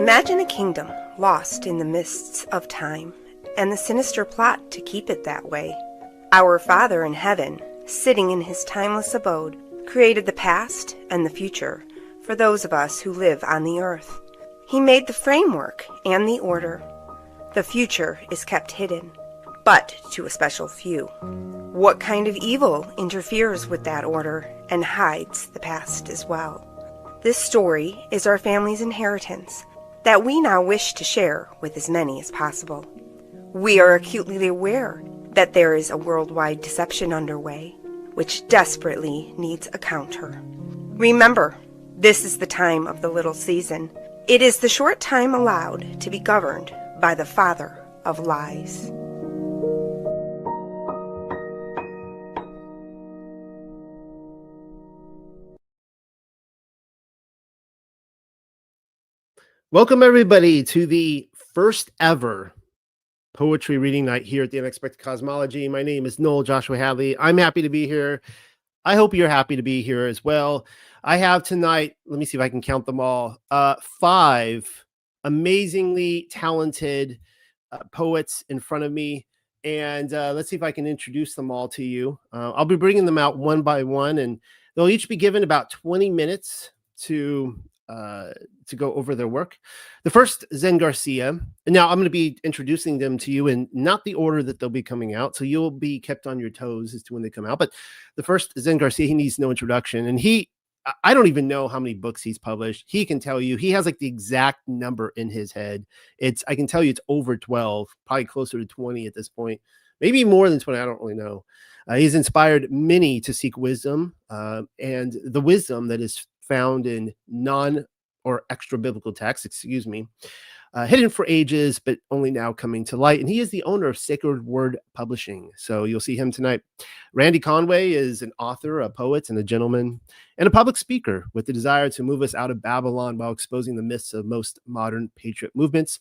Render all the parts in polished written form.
Imagine a kingdom lost in the mists of time, and the sinister plot to keep it that way. Our Father in heaven, sitting in his timeless abode, created the past and the future for those of us who live on the earth. He made the framework and the order. The future is kept hidden, but to a special few. What kind of evil interferes with that order and hides the past as well? This story is our family's inheritance that we now wish to share with as many as possible. We are acutely aware that there is a worldwide deception underway, which desperately needs a counter. Remember, this is the time of the little season. It is the short time allowed to be governed by the father of lies. Welcome, everybody, to the first ever poetry reading night here at the Unexpected Cosmology. My name is Noel Joshua Hadley. I'm happy to be here. I hope you're happy to be here as well. I have tonight, let me see if I can count them all, 5 amazingly talented poets in front of me. And let's see if I can introduce them all to you. I'll be bringing them out one by one, and they'll each be given about 20 minutes to go over their work. The first, Zen Garcia. And now I'm going to be introducing them to you in not the order that they'll be coming out, so you'll be kept on your toes as to when they come out. But the first, Zen Garcia, he needs no introduction. And I don't even know how many books he's published. He can tell you, he has like the exact number in his head. I can tell you it's over 12, probably closer to 20 at this point, maybe more than 20. I don't really know. He's inspired many to seek wisdom, and the wisdom that is found in non or extra biblical texts, hidden for ages, but only now coming to light. And he is the owner of Sacred Word Publishing. So you'll see him tonight. Randy Conway is an author, a poet, and a gentleman, and a public speaker with the desire to move us out of Babylon while exposing the myths of most modern patriot movements.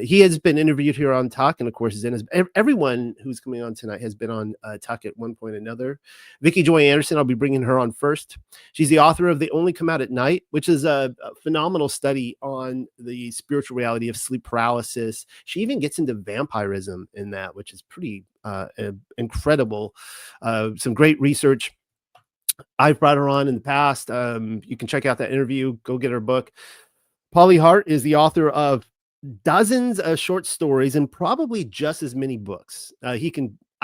He has been interviewed here on Talk, and of course, everyone who's coming on tonight has been on Talk at one point or another. Vicki Joy Anderson, I'll be bringing her on first. She's the author of They Only Come Out at Night, which is a phenomenal study on the spiritual reality of sleep paralysis. She even gets into vampirism in that, which is pretty incredible. Some great research. I've brought her on in the past. You can check out that interview. Go get her book. Pauly Hart is the author of dozens of short stories and probably just as many books. I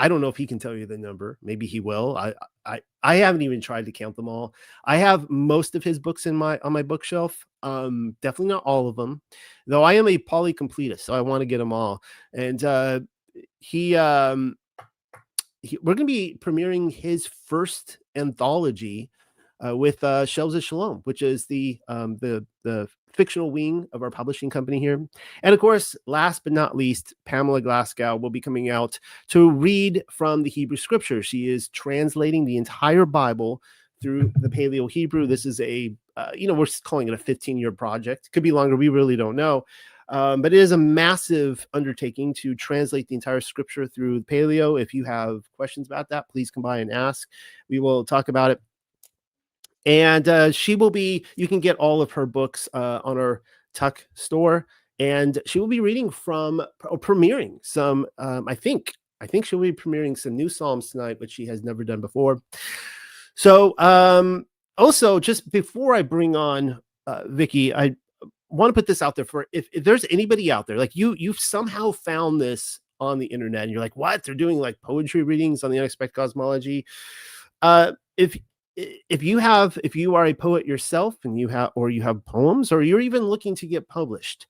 don't know if he can tell you the number. Maybe he will. I haven't even tried to count them all. I have most of his books on my bookshelf. Definitely not all of them, though. I am a polycompletist, so I want to get them all. And we're going to be premiering his first anthology with Shelves of Shalom, which is the fictional wing of our publishing company here. And of course, last but not least, Pamela Glascow will be coming out to read from the Hebrew scriptures. She is translating the entire Bible through the Paleo Hebrew. This is we're calling it a 15-year project. Could be longer. We really don't know. But it is a massive undertaking to translate the entire scripture through Paleo. If you have questions about that, please come by and ask. We will talk about it. And you can get all of her books on our Tuck store, and she will be reading premiering some, I think she'll be premiering some new Psalms tonight, which she has never done before. So also, just before I bring on Vicky, I want to put this out there for if there's anybody out there, like you've somehow found this on the internet and you're like, what? They're doing like poetry readings on the Unexpected Cosmology. If you are a poet yourself and you have poems, or you're even looking to get published,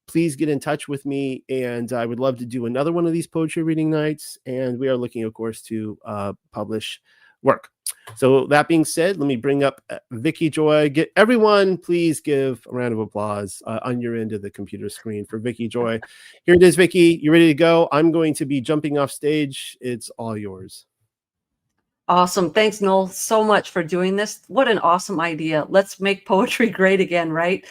please get in touch with me, and I would love to do another one of these poetry reading nights. And we are looking, of course, to publish work. So that being said, let me bring up Vicky Joy. Please give a round of applause on your end of the computer screen for Vicky Joy. Here it is, Vicky. You ready to go? I'm going to be jumping off stage. It's all yours. Awesome. Thanks, Noel, so much for doing this. What an awesome idea. Let's make poetry great again, right?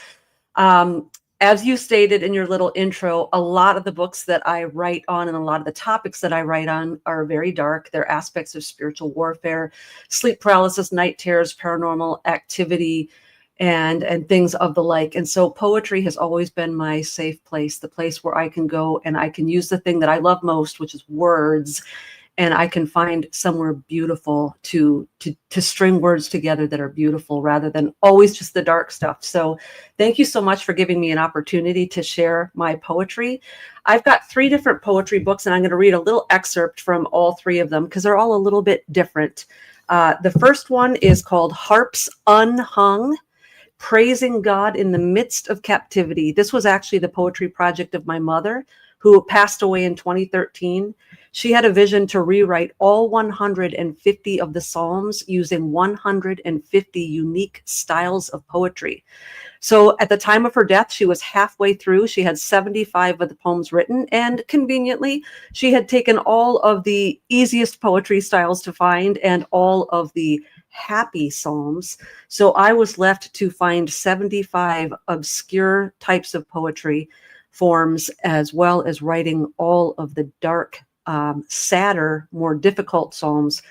As you stated in your little intro, a lot of the books that I write on and a lot of the topics that I write on are very dark. They're aspects of spiritual warfare, sleep paralysis, night terrors, paranormal activity, and things of the like. And so poetry has always been my safe place, the place where I can go and I can use the thing that I love most, which is words, and I can find somewhere beautiful to string words together that are beautiful rather than always just the dark stuff. So thank you so much for giving me an opportunity to share my poetry. I've got 3 different poetry books, and I'm going to read a little excerpt from all 3 of them because they're all a little bit different. The first one is called Harps Unhung, Praising God in the Midst of Captivity. This was actually the poetry project of my mother, who passed away in 2013. She had a vision to rewrite all 150 of the Psalms using 150 unique styles of poetry. So at the time of her death, she was halfway through. She had 75 of the poems written, and conveniently, she had taken all of the easiest poetry styles to find and all of the happy Psalms. So I was left to find 75 obscure types of poetry forms, as well as writing all of the dark, sadder, more difficult Psalms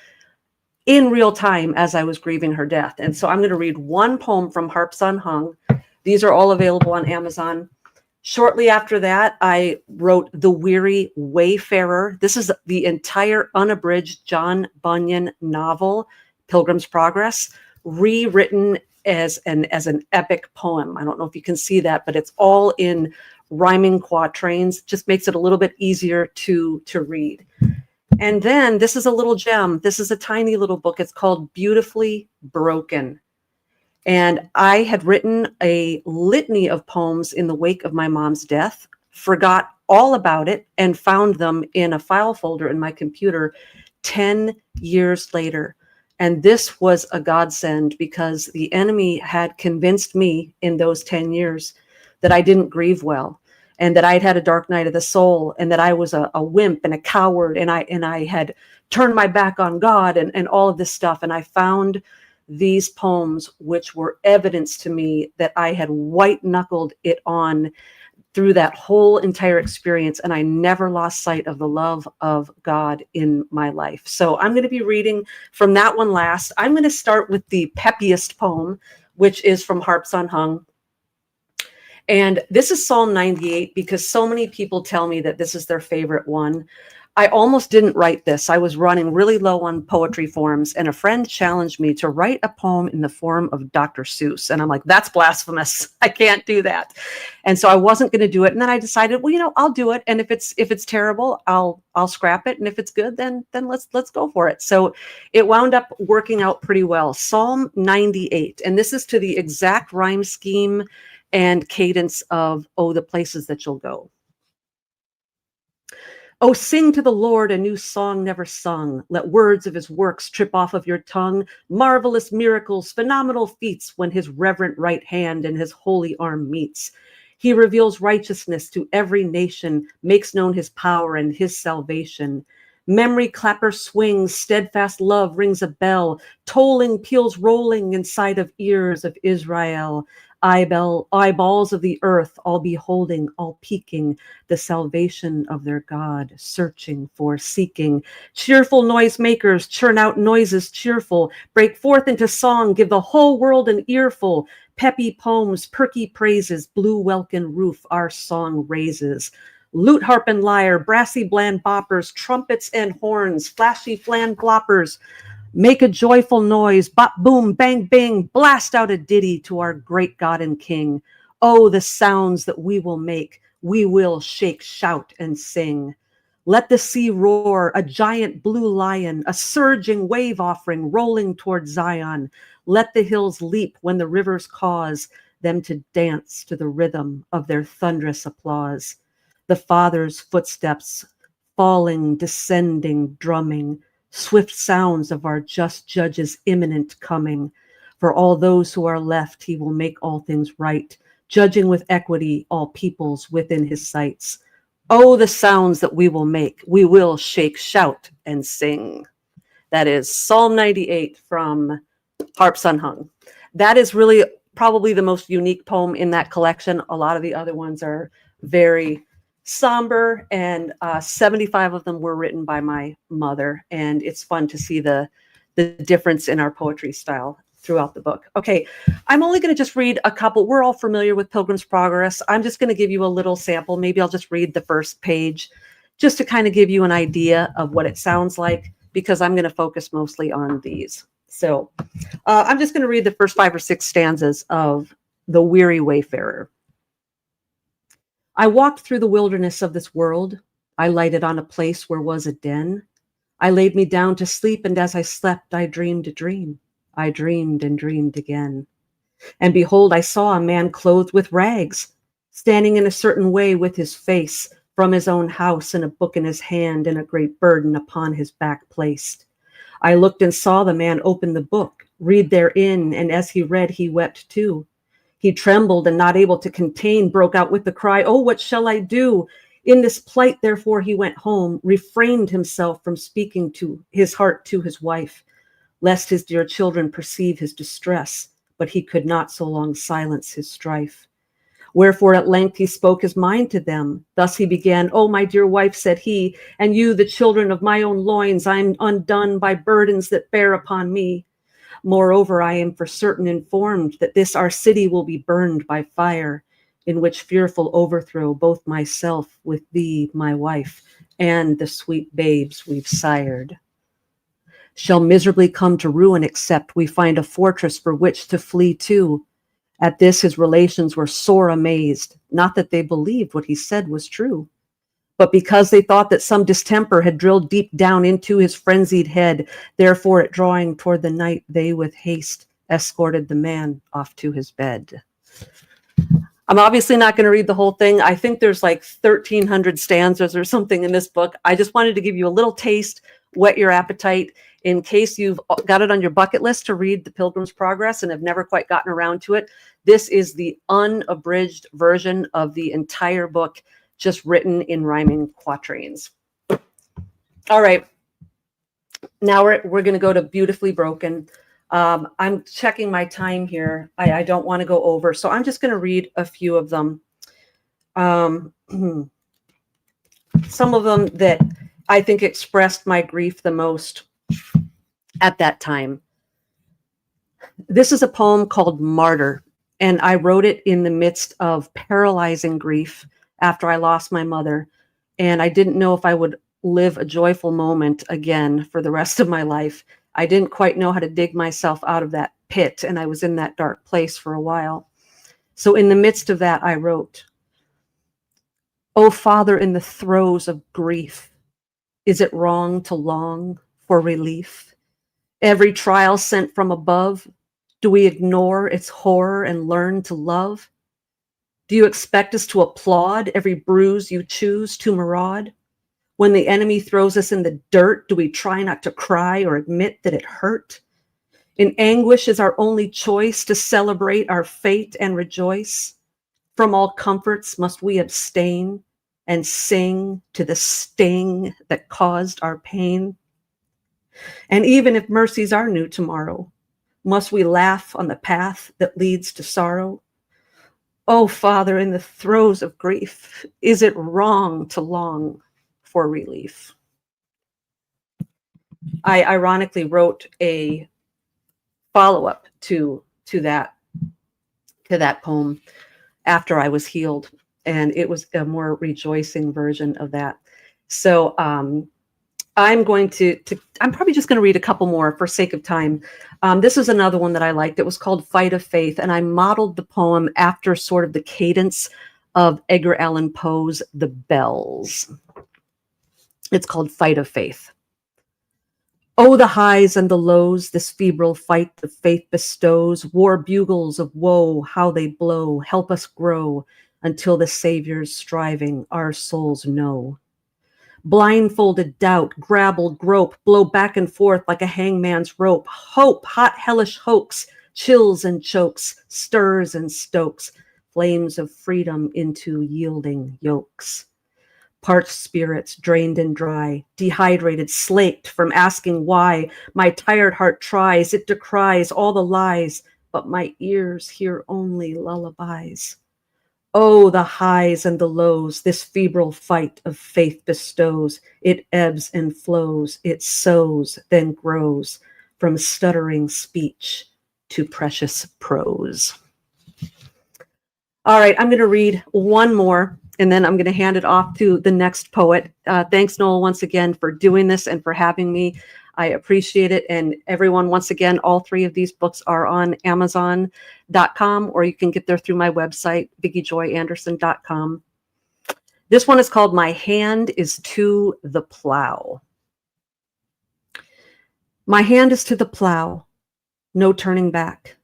in real time as I was grieving her death. And so I'm going to read one poem from Harps Unhung. These are all available on Amazon. Shortly after that, I wrote The Weary Wayfarer. This is the entire unabridged John Bunyan novel, Pilgrim's Progress, rewritten as an epic poem. I don't know if you can see that, but it's all in rhyming quatrains. Just makes it a little bit easier to read. And then this is a little gem. This is a tiny little book. It's called Beautifully Broken. And I had written a litany of poems in the wake of my mom's death, forgot all about it, and found them in a file folder in my computer 10 years later. And this was a godsend because the enemy had convinced me in those 10 years that I didn't grieve well, and that I'd had a dark night of the soul, and that I was a wimp and a coward, and I had turned my back on God and all of this stuff. And I found these poems, which were evidence to me that I had white knuckled it on through that whole entire experience, and I never lost sight of the love of God in my life. So I'm going to be reading from that one last. I'm going to start with the peppiest poem, which is from Harps Unhung. And this is Psalm 98 because so many people tell me that this is their favorite one. I almost didn't write this. I was running really low on poetry forms, and a friend challenged me to write a poem in the form of Dr. Seuss. And I'm like, that's blasphemous. I can't do that. And so I wasn't going to do it. And then I decided, well, I'll do it. And if it's terrible, I'll scrap it. And if it's good, then let's go for it. So it wound up working out pretty well. Psalm 98. And this is to the exact rhyme scheme and cadence of Oh, the Places That You'll Go. Oh, sing to the Lord a new song never sung. Let words of his works trip off of your tongue. Marvelous miracles, phenomenal feats when his reverent right hand and his holy arm meets. He reveals righteousness to every nation, makes known his power and his salvation. Memory clapper swings, steadfast love rings a bell. Tolling peals rolling inside of ears of Israel. Eyeballs of the earth, all beholding, all peeking, the salvation of their God, searching for, seeking. Cheerful noisemakers churn out noises cheerful, break forth into song, give the whole world an earful. Peppy poems, perky praises, blue welkin roof our song raises. Lute, harp, and lyre, brassy bland boppers, trumpets and horns, flashy flan floppers. Make a joyful noise, bop, boom, bang, bing, blast out a ditty to our great God and King. Oh, the sounds that we will make, we will shake, shout, and sing. Let the sea roar, a giant blue lion, a surging wave offering rolling toward Zion. Let the hills leap when the rivers cause them to dance to the rhythm of their thunderous applause. The Father's footsteps, falling, descending, drumming, swift sounds of our just judge's imminent coming. For all those who are left, he will make all things right, judging with equity all peoples within his sights. Oh, the sounds that we will make, we will shake, shout, and sing. That is Psalm 98 from Harps Unhung. That is really probably the most unique poem in that collection. A lot of the other ones are very somber, and 75 of them were written by my mother, and it's fun to see the difference in our poetry style. throughout the book. Okay, I'm only going to just read a couple. We're all familiar with Pilgrim's Progress. I'm just going to give you a little sample. Maybe I'll just read the first page just to kind of give you an idea of what it sounds like, because I'm going to focus mostly on these. So I'm just going to read the first 5 or 6 stanzas of The Weary Wayfarer. I walked through the wilderness of this world. I lighted on a place where was a den. I laid me down to sleep, and as I slept, I dreamed a dream. I dreamed and dreamed again. And behold, I saw a man clothed with rags, standing in a certain way with his face from his own house, and a book in his hand, and a great burden upon his back placed. I looked and saw the man open the book, read therein, and as he read, he wept too. He trembled, and not able to contain, broke out with the cry, "Oh, what shall I do?" In this plight, therefore, he went home, refrained himself from speaking to his heart to his wife, lest his dear children perceive his distress, but he could not so long silence his strife. Wherefore at length he spoke his mind to them. Thus he began, "Oh, my dear wife," said he, "and you, the children of my own loins, I am undone by burdens that bear upon me. Moreover, I am for certain informed that this our city will be burned by fire, in which fearful overthrow both myself with thee, my wife, and the sweet babes we've sired, shall miserably come to ruin, except we find a fortress for which to flee to." At this his relations were sore amazed, not that they believed what he said was true, but because they thought that some distemper had drilled deep down into his frenzied head. Therefore, at drawing toward the night, they with haste escorted the man off to his bed. I'm obviously not going to read the whole thing. I think there's like 1,300 stanzas or something in this book. I just wanted to give you a little taste, whet your appetite, in case you've got it on your bucket list to read The Pilgrim's Progress and have never quite gotten around to it. This is the unabridged version of the entire book, just written in rhyming quatrains. All right. Now we're going to go to Beautifully Broken. I'm checking my time here. I don't want to go over, so I'm just going to read a few of them. Some of them that I think expressed my grief the most at that time. This is a poem called Martyr, and I wrote it in the midst of paralyzing grief after I lost my mother, and I didn't know if I would live a joyful moment again for the rest of my life. I didn't quite know how to dig myself out of that pit, and I was in that dark place for a while. So in the midst of that, I wrote, "O Father, in the throes of grief, is it wrong to long for relief? Every trial sent from above, do we ignore its horror and learn to love? Do you expect us to applaud every bruise you choose to maraud? When the enemy throws us in the dirt, do we try not to cry or admit that it hurt? In anguish is our only choice to celebrate our fate and rejoice. From all comforts must we abstain and sing to the sting that caused our pain. And even if mercies are new tomorrow, must we laugh on the path that leads to sorrow? Oh, Father, in the throes of grief, is it wrong to long for relief?" I ironically wrote a follow-up to that poem after I was healed, and it was a more rejoicing version of that. So I'm going to I'm probably just going to read a couple more for sake of time. This is another one that I liked. It was called Fight of Faith, and I modeled the poem after sort of the cadence of Edgar Allan Poe's The Bells. It's called Fight of Faith. Oh, the highs and the lows this febrile fight of faith bestows, war bugles of woe, how they blow, help us grow until the Savior's striving our souls know. Blindfolded doubt, grabble, grope, blow back and forth like a hangman's rope. Hope, hot hellish hoax, chills and chokes, stirs and stokes, flames of freedom into yielding yokes. Parched spirits, drained and dry, dehydrated, slaked from asking why. My tired heart tries, it decries all the lies, but my ears hear only lullabies. Oh, the highs and the lows this febrile fight of faith bestows. It ebbs and flows, it sows, then grows from stuttering speech to precious prose. All right, I'm going to read one more, and then I'm going to hand it off to the next poet. Thanks, Noel, once again for doing this and for having me. I appreciate it. And everyone, once again, all 3 of these books are on Amazon.com, or you can get there through my website, VickiJoyAnderson.com. This one is called My Hand is to the Plow. My hand is to the plow, no turning back.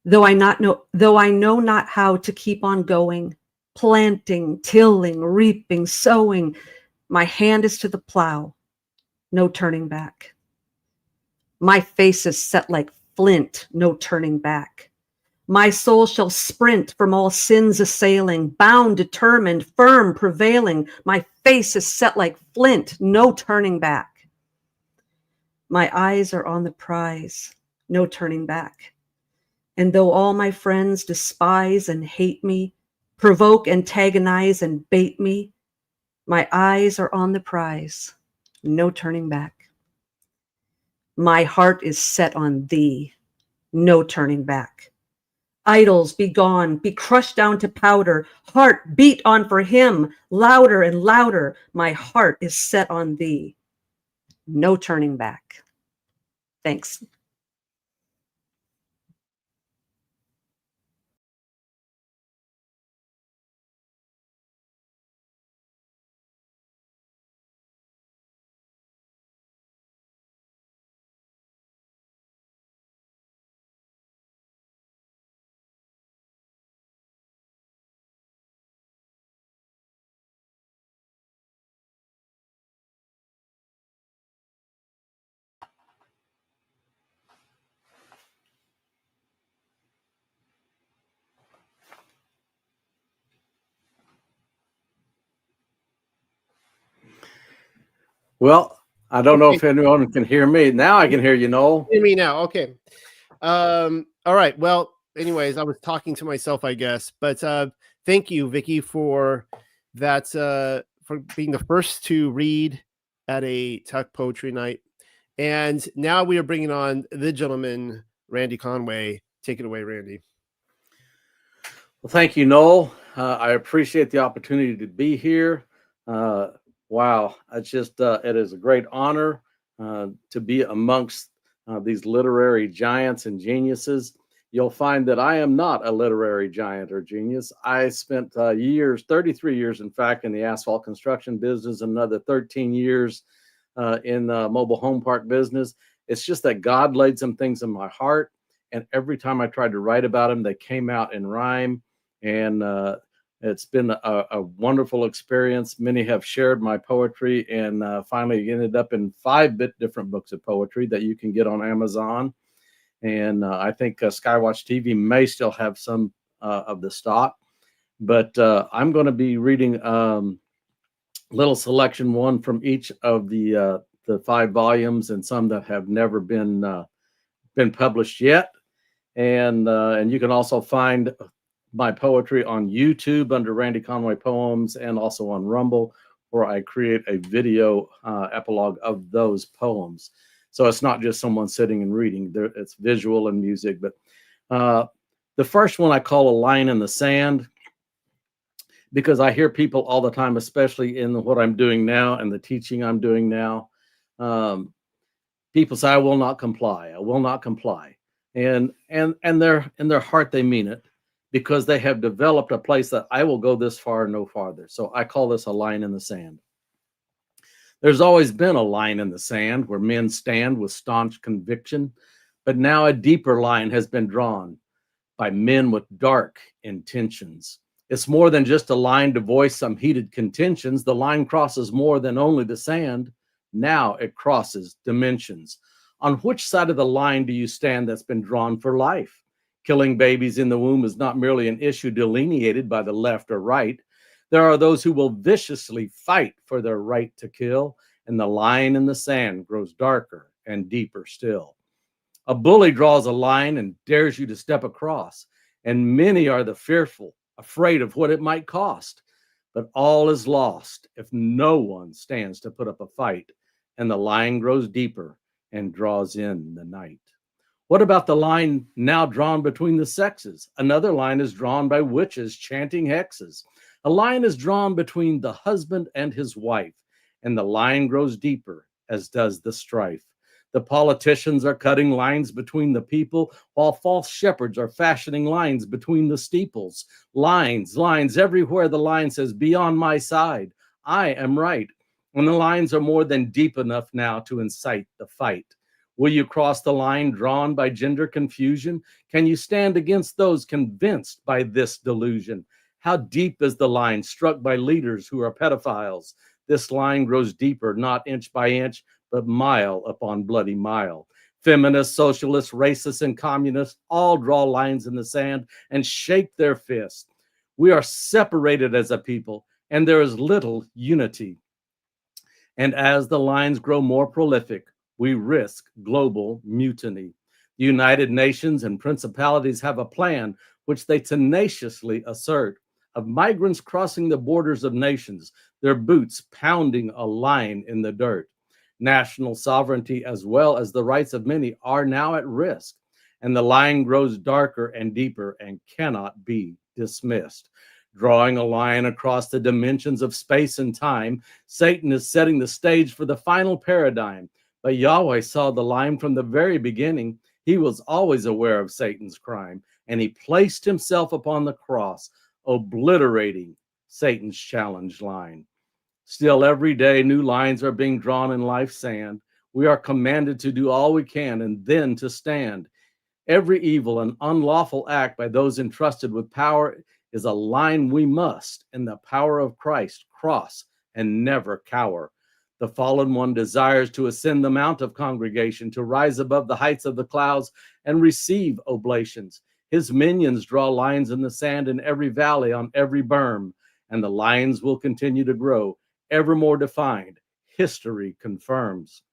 Though I know not how to keep on going, planting, tilling, reaping, sowing, my hand is to the plow, no turning back. My face is set like flint, no turning back. My soul shall sprint from all sins assailing, bound, determined, firm, prevailing. My face is set like flint, no turning back. My eyes are on the prize, no turning back. And though all my friends despise and hate me, provoke, antagonize, and bait me, my eyes are on the prize, no turning back. My heart is set on thee, no turning back. Idols, be gone, be crushed down to powder. Heart, beat on for him, louder and louder. My heart is set on thee, no turning back. Thanks. Well, I don't know if anyone can hear me. Now I can hear you, Noel. Hear me now. Okay. All right. Well, anyways, I was talking to myself, I guess. But thank you, Vicky, for that, for being the first to read at a Tuck Poetry Night. And now we are bringing on the gentleman, Randy Conway. Take it away, Randy. Well, thank you, Noel. I appreciate the opportunity to be here. Wow, it's just it is a great honor to be amongst these literary giants and geniuses. You'll find that I am not a literary giant or genius. I spent years, 33 years, in fact, in the asphalt construction business, another 13 years in the mobile home park business. It's just that God laid some things in my heart, and every time I tried to write about them, they came out in rhyme. And it's been a wonderful experience. Many have shared my poetry, and finally ended up in 5 different books of poetry that you can get on Amazon. And I think Skywatch TV may still have some of the stock. But I'm going to be reading little selection, one from each of the 5 volumes, and some that have never been published yet. And you can also find my poetry on YouTube under Randy Conway Poems, and also on Rumble, where I create a video epilogue of those poems. So it's not just someone sitting and reading. It's visual and music. But the first one I call A Line in the Sand, because I hear people all the time, especially in what I'm doing now and the teaching I'm doing now. People say, I will not comply. I will not comply. And in their heart, they mean it, because they have developed a place that I will go this far, no farther. So I call this a line in the sand. There's always been a line in the sand where men stand with staunch conviction, but now a deeper line has been drawn by men with dark intentions. It's more than just a line to voice some heated contentions. The line crosses more than only the sand. Now it crosses dimensions. On which side of the line do you stand that's been drawn for life? Killing babies in the womb is not merely an issue delineated by the left or right. There are those who will viciously fight for their right to kill, and the line in the sand grows darker and deeper still. A bully draws a line and dares you to step across, and many are the fearful, afraid of what it might cost. But all is lost if no one stands to put up a fight, and the line grows deeper and draws in the night. What about the line now drawn between the sexes? Another line is drawn by witches chanting hexes. A line is drawn between the husband and his wife, and the line grows deeper, as does the strife. The politicians are cutting lines between the people, while false shepherds are fashioning lines between the steeples. Lines, lines, everywhere the line says, be on my side. I am right. And the lines are more than deep enough now to incite the fight. Will you cross the line drawn by gender confusion? Can you stand against those convinced by this delusion? How deep is the line struck by leaders who are pedophiles? This line grows deeper, not inch by inch, but mile upon bloody mile. Feminists, socialists, racists, and communists all draw lines in the sand and shake their fists. We are separated as a people, and there is little unity. And as the lines grow more prolific, we risk global mutiny. The United Nations and principalities have a plan which they tenaciously assert of migrants crossing the borders of nations, their boots pounding a line in the dirt. National sovereignty, as well as the rights of many, are now at risk, and the line grows darker and deeper and cannot be dismissed. Drawing a line across the dimensions of space and time, Satan is setting the stage for the final paradigm. But Yahweh saw the line from the very beginning. He was always aware of Satan's crime, and he placed himself upon the cross, obliterating Satan's challenge line. Still, every day, new lines are being drawn in life's sand. We are commanded to do all we can and then to stand. Every evil and unlawful act by those entrusted with power is a line we must, in the power of Christ, cross and never cower. The fallen one desires to ascend the mount of congregation, to rise above the heights of the clouds and receive oblations. His minions draw lines in the sand in every valley, on every berm, and the lines will continue to grow, ever more defined. History confirms.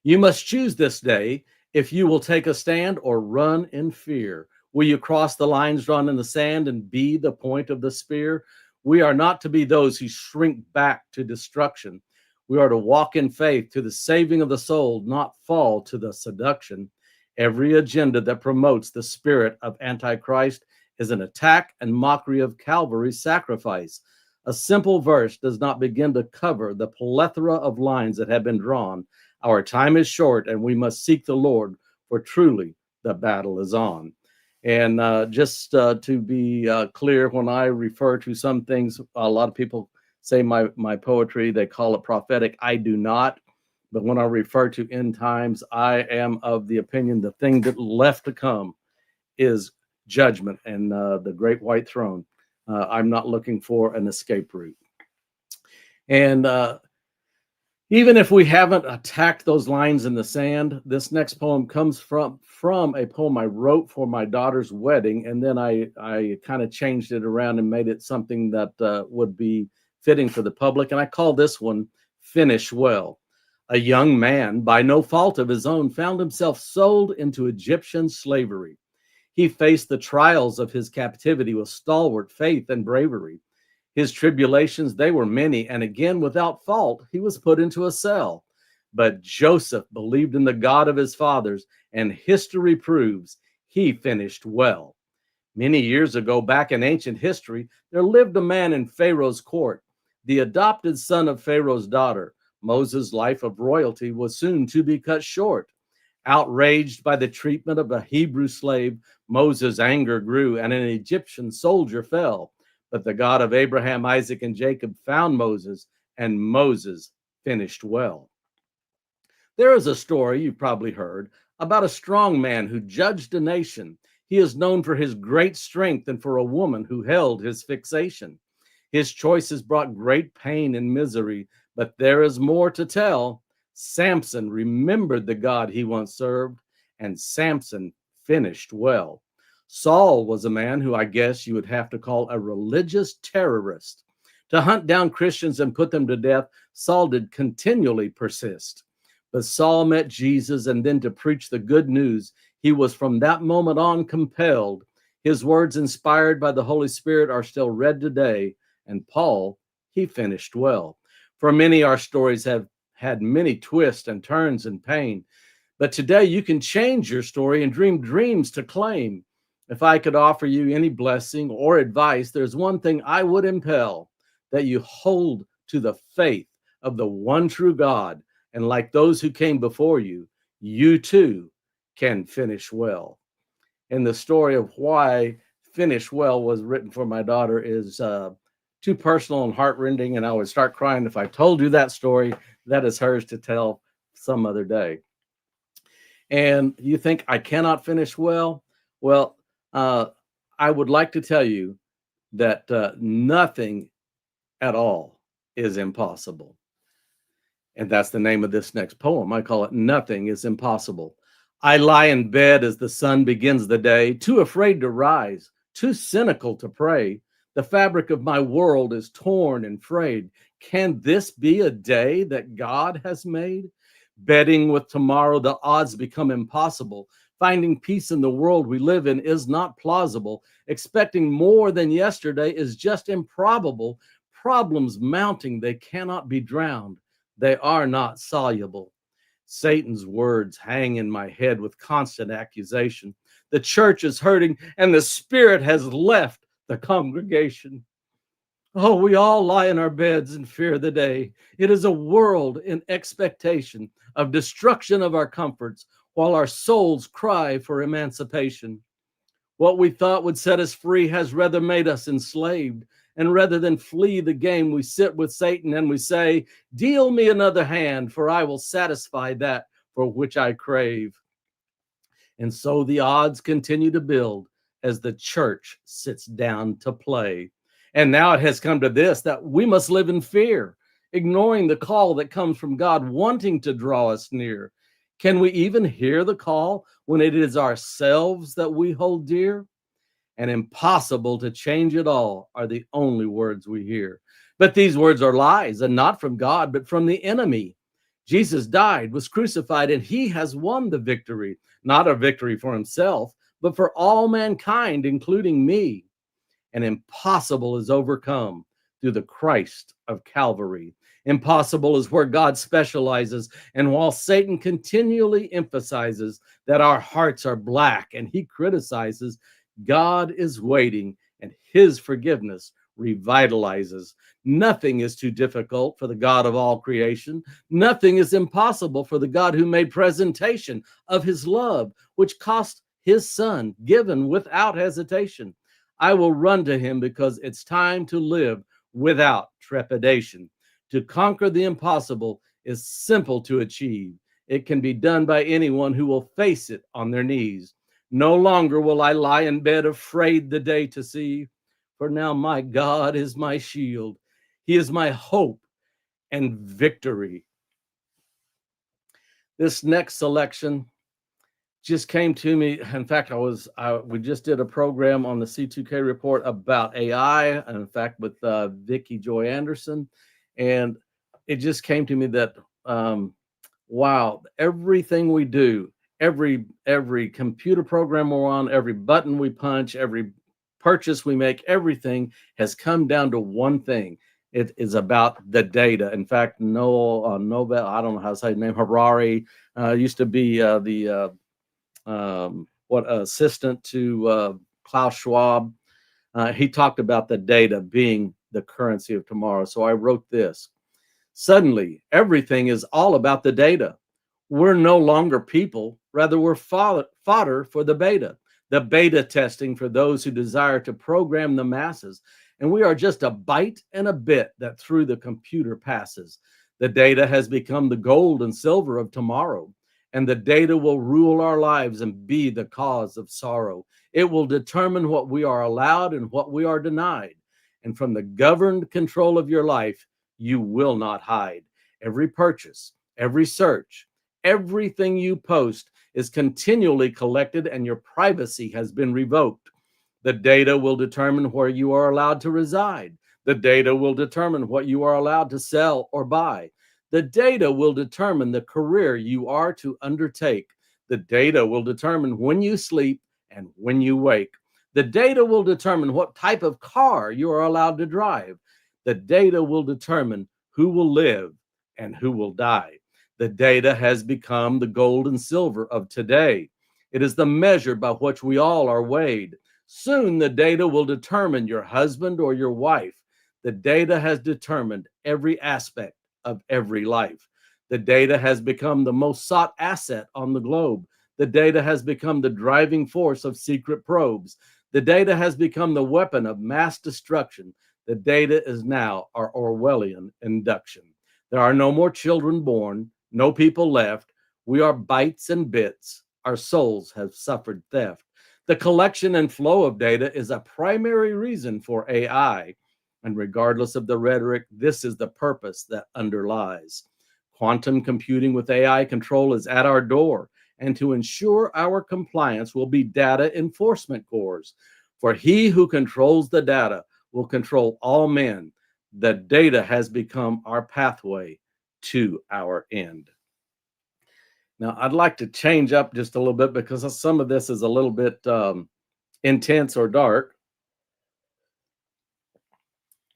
You must choose this day if you will take a stand or run in fear. Will you cross the lines drawn in the sand and be the point of the spear? We are not to be those who shrink back to destruction. We are to walk in faith to the saving of the soul, not fall to the seduction. Every agenda that promotes the spirit of Antichrist is an attack and mockery of Calvary's sacrifice. A simple verse does not begin to cover the plethora of lines that have been drawn. Our time is short, and we must seek the Lord, for truly the battle is on. And just to be clear, when I refer to some things, a lot of people say my poetry, they call it prophetic. I do not. But when I refer to end times, I am of the opinion the thing that left to come is judgment and the great white throne. I'm not looking for an escape route. And even if we haven't attacked those lines in the sand, this next poem comes from a poem I wrote for my daughter's wedding, and then I kind of changed it around and made it something that would be fitting for the public. And I call this one Finish Well. A young man, by no fault of his own, found himself sold into Egyptian slavery. He faced the trials of his captivity with stalwart faith and bravery. His tribulations, they were many, and again, without fault, he was put into a cell. But Joseph believed in the God of his fathers, and history proves he finished well. Many years ago, back in ancient history, there lived a man in Pharaoh's court, the adopted son of Pharaoh's daughter. Moses' life of royalty was soon to be cut short. Outraged by the treatment of a Hebrew slave, Moses' anger grew, and an Egyptian soldier fell. But the God of Abraham, Isaac, and Jacob found Moses, and Moses finished well. There is a story you've probably heard about a strong man who judged a nation. He is known for his great strength and for a woman who held his fixation. His choices brought great pain and misery, but there is more to tell. Samson remembered the God he once served, and Samson finished well. Saul was a man who I guess you would have to call a religious terrorist. To hunt down Christians and put them to death, Saul did continually persist. But Saul met Jesus, and then to preach the good news, he was from that moment on compelled. His words, inspired by the Holy Spirit, are still read today, and Paul, he finished well. For many, our stories have had many twists and turns and pain, But today you can change your story and dream dreams to claim. If I could offer you any blessing or advice, there's one thing I would impel, that you hold to the faith of the one true God. And like those who came before you, you too can finish well. And the story of why Finish Well was written for my daughter is too personal and heartrending, and I would start crying if I told you that story. That is hers to tell some other day. And you think I cannot finish well? Well, I would like to tell you that nothing at all is impossible. And that's the name of this next poem. I call it Nothing is Impossible. I lie in bed as the sun begins the day, too afraid to rise, too cynical to pray. The fabric of my world is torn and frayed. Can this be a day that God has made? Betting with tomorrow, the odds become impossible. Finding peace in the world we live in is not plausible. Expecting more than yesterday is just improbable. Problems mounting, they cannot be drowned. They are not soluble. Satan's words hang in my head with constant accusation. The church is hurting and the Spirit has left the congregation. Oh, we all lie in our beds and fear the day. It is a world in expectation of destruction of our comforts, while our souls cry for emancipation. What we thought would set us free has rather made us enslaved. And rather than flee the game, we sit with Satan and we say, deal me another hand, for I will satisfy that for which I crave. And so the odds continue to build as the church sits down to play. And now it has come to this, that we must live in fear, ignoring the call that comes from God, wanting to draw us near. Can we even hear the call when it is ourselves that we hold dear? And impossible to change it all are the only words we hear. But these words are lies, and not from God, but from the enemy. Jesus died, was crucified, and he has won the victory, not a victory for himself, but for all mankind, including me. And impossible is overcome through the Christ of Calvary. Impossible is where God specializes. And while Satan continually emphasizes that our hearts are black and he criticizes, God is waiting, and his forgiveness revitalizes. Nothing is too difficult for the God of all creation. Nothing is impossible for the God who made presentation of his love, which cost his son, given without hesitation. I will run to him because it's time to live without trepidation. To conquer the impossible is simple to achieve. It can be done by anyone who will face it on their knees. No longer will I lie in bed afraid the day to see, for now my God is my shield. He is my hope and victory. This next selection just came to me. In fact, we just did a program on the C2K report about AI, and in fact, with Vicki Joy Anderson. And it just came to me that, wow, everything we do, every computer program we're on, every button we punch, every purchase we make, everything has come down to one thing. It is about the data. In fact, Nobel, I don't know how to say his name, Harari, used to be the assistant to Klaus Schwab. He talked about the data being the currency of tomorrow. So I wrote this. Suddenly, everything is all about the data. We're no longer people, rather we're fodder for the beta testing for those who desire to program the masses. And we are just a byte and a bit that through the computer passes. The data has become the gold and silver of tomorrow, and the data will rule our lives and be the cause of sorrow. It will determine what we are allowed and what we are denied. And from the governed control of your life, you will not hide. Every purchase, every search, everything you post is continually collected, and your privacy has been revoked. The data will determine where you are allowed to reside. The data will determine what you are allowed to sell or buy. The data will determine the career you are to undertake. The data will determine when you sleep and when you wake. The data will determine what type of car you are allowed to drive. The data will determine who will live and who will die. The data has become the gold and silver of today. It is the measure by which we all are weighed. Soon the data will determine your husband or your wife. The data has determined every aspect of every life. The data has become the most sought asset on the globe. The data has become the driving force of secret probes. The data has become the weapon of mass destruction. The data is now our Orwellian induction. There are no more children born, no people left. We are bytes and bits. Our souls have suffered theft. The collection and flow of data is a primary reason for AI. And regardless of the rhetoric, this is the purpose that underlies. Quantum computing with AI control is at our door, and to ensure our compliance will be data enforcement corps. For he who controls the data will control all men. The data has become our pathway to our end. Now, I'd like to change up just a little bit because some of this is a little bit intense or dark.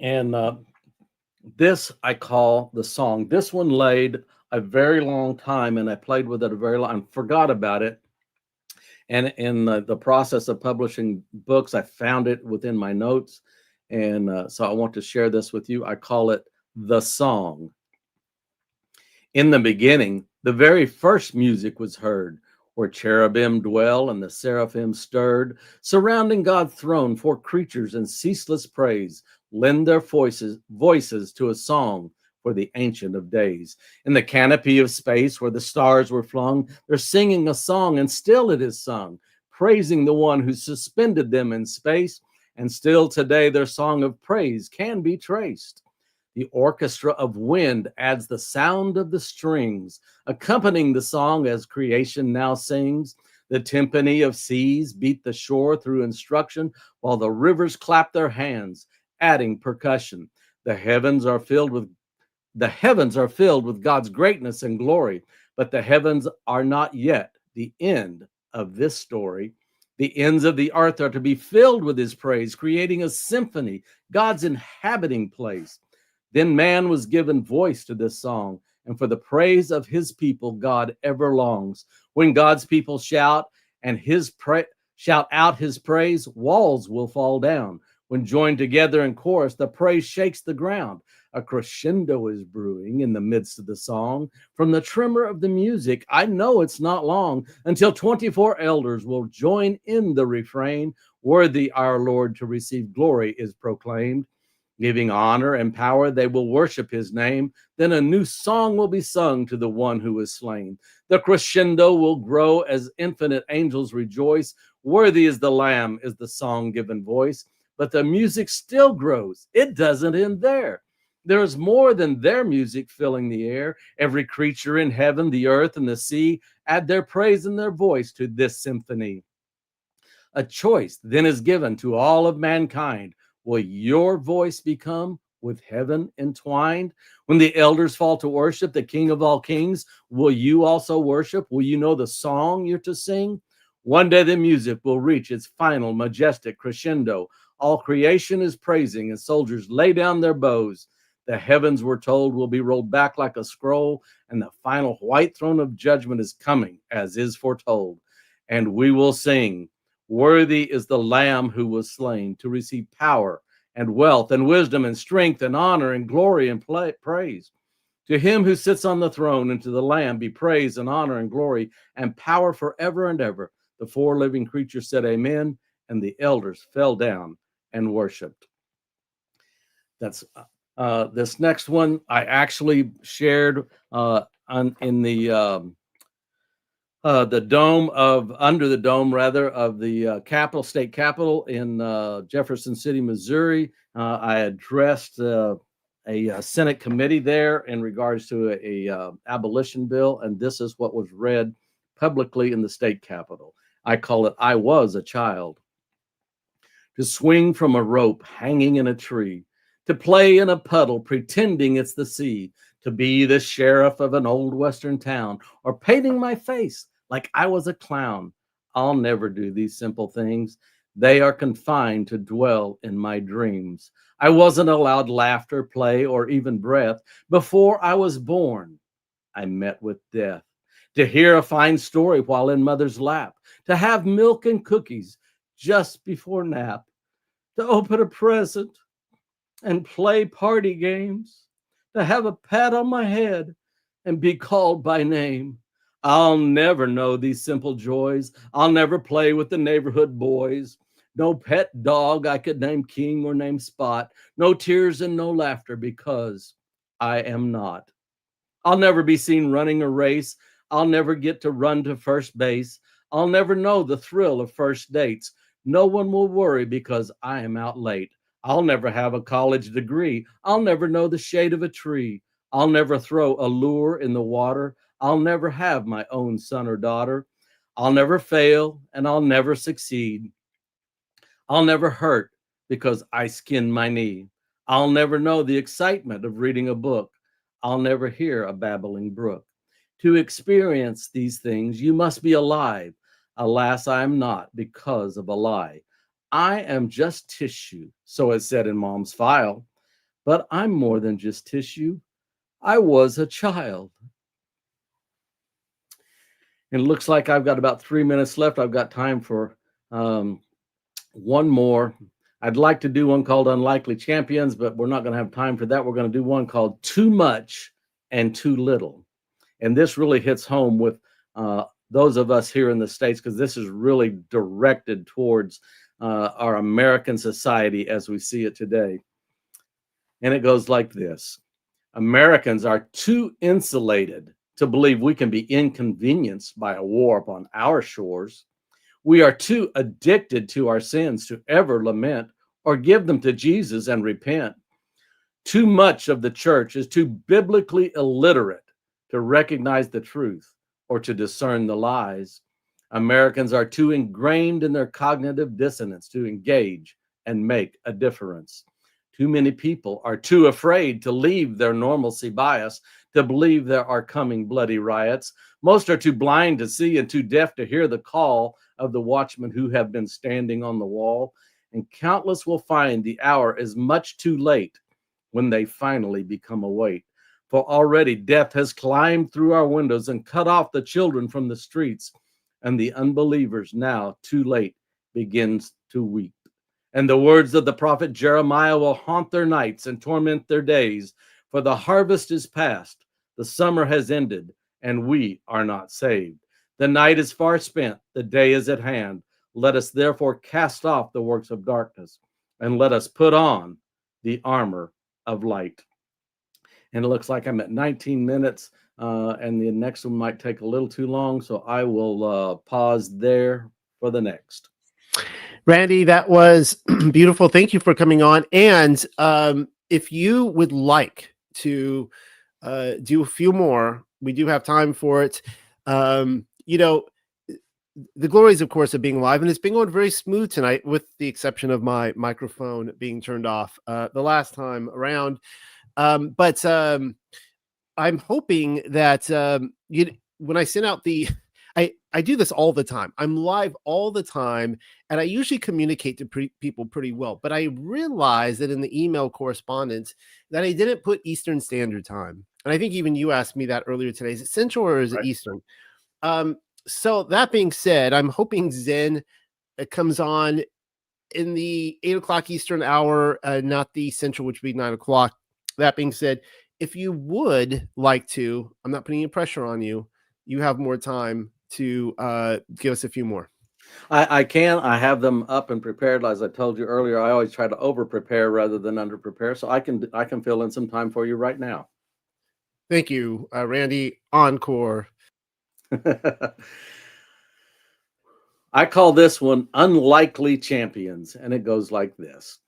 And this I call the song. This one laid a very long time, and I played with it a very long time, forgot about it. And in the process of publishing books, I found it within my notes. And so I want to share this with you. I call it The Song. In the beginning, the very first music was heard, where cherubim dwell and the seraphim stirred, surrounding God's throne, four creatures in ceaseless praise lend their voices to a song for the Ancient of Days. In the canopy of space where the stars were flung, they're singing a song, and still it is sung, praising the one who suspended them in space, and still today their song of praise can be traced. The orchestra of wind adds the sound of the strings, accompanying the song as creation now sings. The timpani of seas beat the shore through instruction, while the rivers clap their hands, adding percussion. The heavens are filled with God's greatness and glory, but the heavens are not yet the end of this story. The ends of the earth are to be filled with his praise, creating a symphony, God's inhabiting place. Then man was given voice to this song, and for the praise of his people, God ever longs. When God's people shout out his praise, walls will fall down. When joined together in chorus, the praise shakes the ground. A crescendo is brewing in the midst of the song. From the tremor of the music, I know it's not long until 24 elders will join in the refrain. Worthy our Lord to receive glory is proclaimed. Giving honor and power, they will worship his name. Then a new song will be sung to the one who is slain. The crescendo will grow as infinite angels rejoice. Worthy is the Lamb is the song given voice. But the music still grows. It doesn't end there. There is more than their music filling the air. Every creature in heaven, the earth, and the sea add their praise and their voice to this symphony. A choice then is given to all of mankind. Will your voice become with heaven entwined? When the elders fall to worship the King of all kings, will you also worship? Will you know the song you're to sing? One day the music will reach its final majestic crescendo. All creation is praising as soldiers lay down their bows. The heavens, we're told, will be rolled back like a scroll, and the final white throne of judgment is coming, as is foretold. And we will sing, worthy is the Lamb who was slain to receive power and wealth and wisdom and strength and honor and glory and praise. To him who sits on the throne and to the Lamb be praise and honor and glory and power forever and ever. The four living creatures said amen, and the elders fell down and worshiped. That's this next one I actually shared in the dome of under the dome rather of the state capitol in Jefferson City, Missouri. I addressed a Senate committee there in regards to a abolition bill, and this is what was read publicly in the state capitol. I call it, I was a child. To swing from a rope hanging in a tree, to play in a puddle pretending it's the sea, to be the sheriff of an old western town, or painting my face like I was a clown. I'll never do these simple things. They are confined to dwell in my dreams. I wasn't allowed laughter, play, or even breath before I was born. I met with death. To hear a fine story while in mother's lap, to have milk and cookies just before nap, to open a present and play party games, to have a pat on my head and be called by name. I'll never know these simple joys. I'll never play with the neighborhood boys. No pet dog I could name King or name Spot. No tears and no laughter because I am not. I'll never be seen running a race. I'll never get to run to first base. I'll never know the thrill of first dates. No one will worry because I am out late. I'll never have a college degree. I'll never know the shade of a tree. I'll never throw a lure in the water. I'll never have my own son or daughter. I'll never fail and I'll never succeed. I'll never hurt because I skinned my knee. I'll never know the excitement of reading a book. I'll never hear a babbling brook. To experience these things, you must be alive. Alas, I am not because of a lie. I am just tissue, so it said in Mom's file. But I'm more than just tissue. I was a child. And it looks like I've got about 3 minutes left. I've got time for one more. I'd like to do one called Unlikely Champions, but we're not going to have time for that. We're going to do one called Too Much and Too Little. And this really hits home with those of us here in the States, because this is really directed towards our American society as we see it today. And it goes like this. Americans are too insulated to believe we can be inconvenienced by a war upon our shores. We are too addicted to our sins to ever lament or give them to Jesus and repent. Too much of the church is too biblically illiterate to recognize the truth or to discern the lies. Americans are too ingrained in their cognitive dissonance to engage and make a difference. Too many people are too afraid to leave their normalcy bias to believe there are coming bloody riots. Most are too blind to see and too deaf to hear the call of the watchmen who have been standing on the wall. And countless will find the hour is much too late when they finally become awake. For already death has climbed through our windows and cut off the children from the streets. And the unbelievers now, too late, begins to weep. And the words of the prophet Jeremiah will haunt their nights and torment their days. For the harvest is past, the summer has ended, and we are not saved. The night is far spent, the day is at hand. Let us therefore cast off the works of darkness, and let us put on the armor of light. And it looks like I'm at 19 minutes, and the next one might take a little too long, so I will pause there for the next. Randy, that was beautiful. Thank you for coming on. And if you would like to do a few more, we do have time for it. You know, the glories, of course, of being live, and it's been going very smooth tonight, with the exception of my microphone being turned off the last time around. But I'm hoping that when I send out the, I do this all the time. I'm live all the time, and I usually communicate to people pretty well. But I realized that in the email correspondence that I didn't put Eastern Standard Time. And I think even you asked me that earlier today. Is it Central or is it Eastern? So that being said, I'm hoping Zen comes on in the 8 o'clock Eastern hour, not the Central, which would be 9 o'clock. That being said, if you would like to, I'm not putting any pressure on you. You have more time to give us a few more. I have them up and prepared. As I told you earlier, I always try to over prepare rather than under prepare. So I can fill in some time for you right now. Thank you, Randy. Encore. I call this one Unlikely Champions, and it goes like this.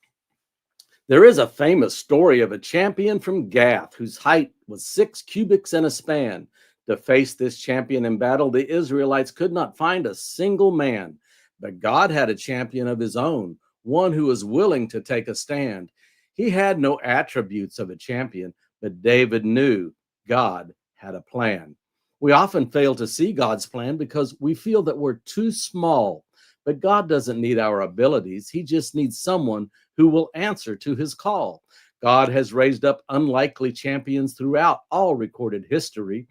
There is a famous story of a champion from Gath whose height was 6 cubits and a span. To face this champion in battle, the Israelites could not find a single man, but God had a champion of his own, one who was willing to take a stand. He had no attributes of a champion, but David knew God had a plan. We often fail to see God's plan because we feel that we're too small, but God doesn't need our abilities. He just needs someone who will answer to his call. God has raised up unlikely champions throughout all recorded history.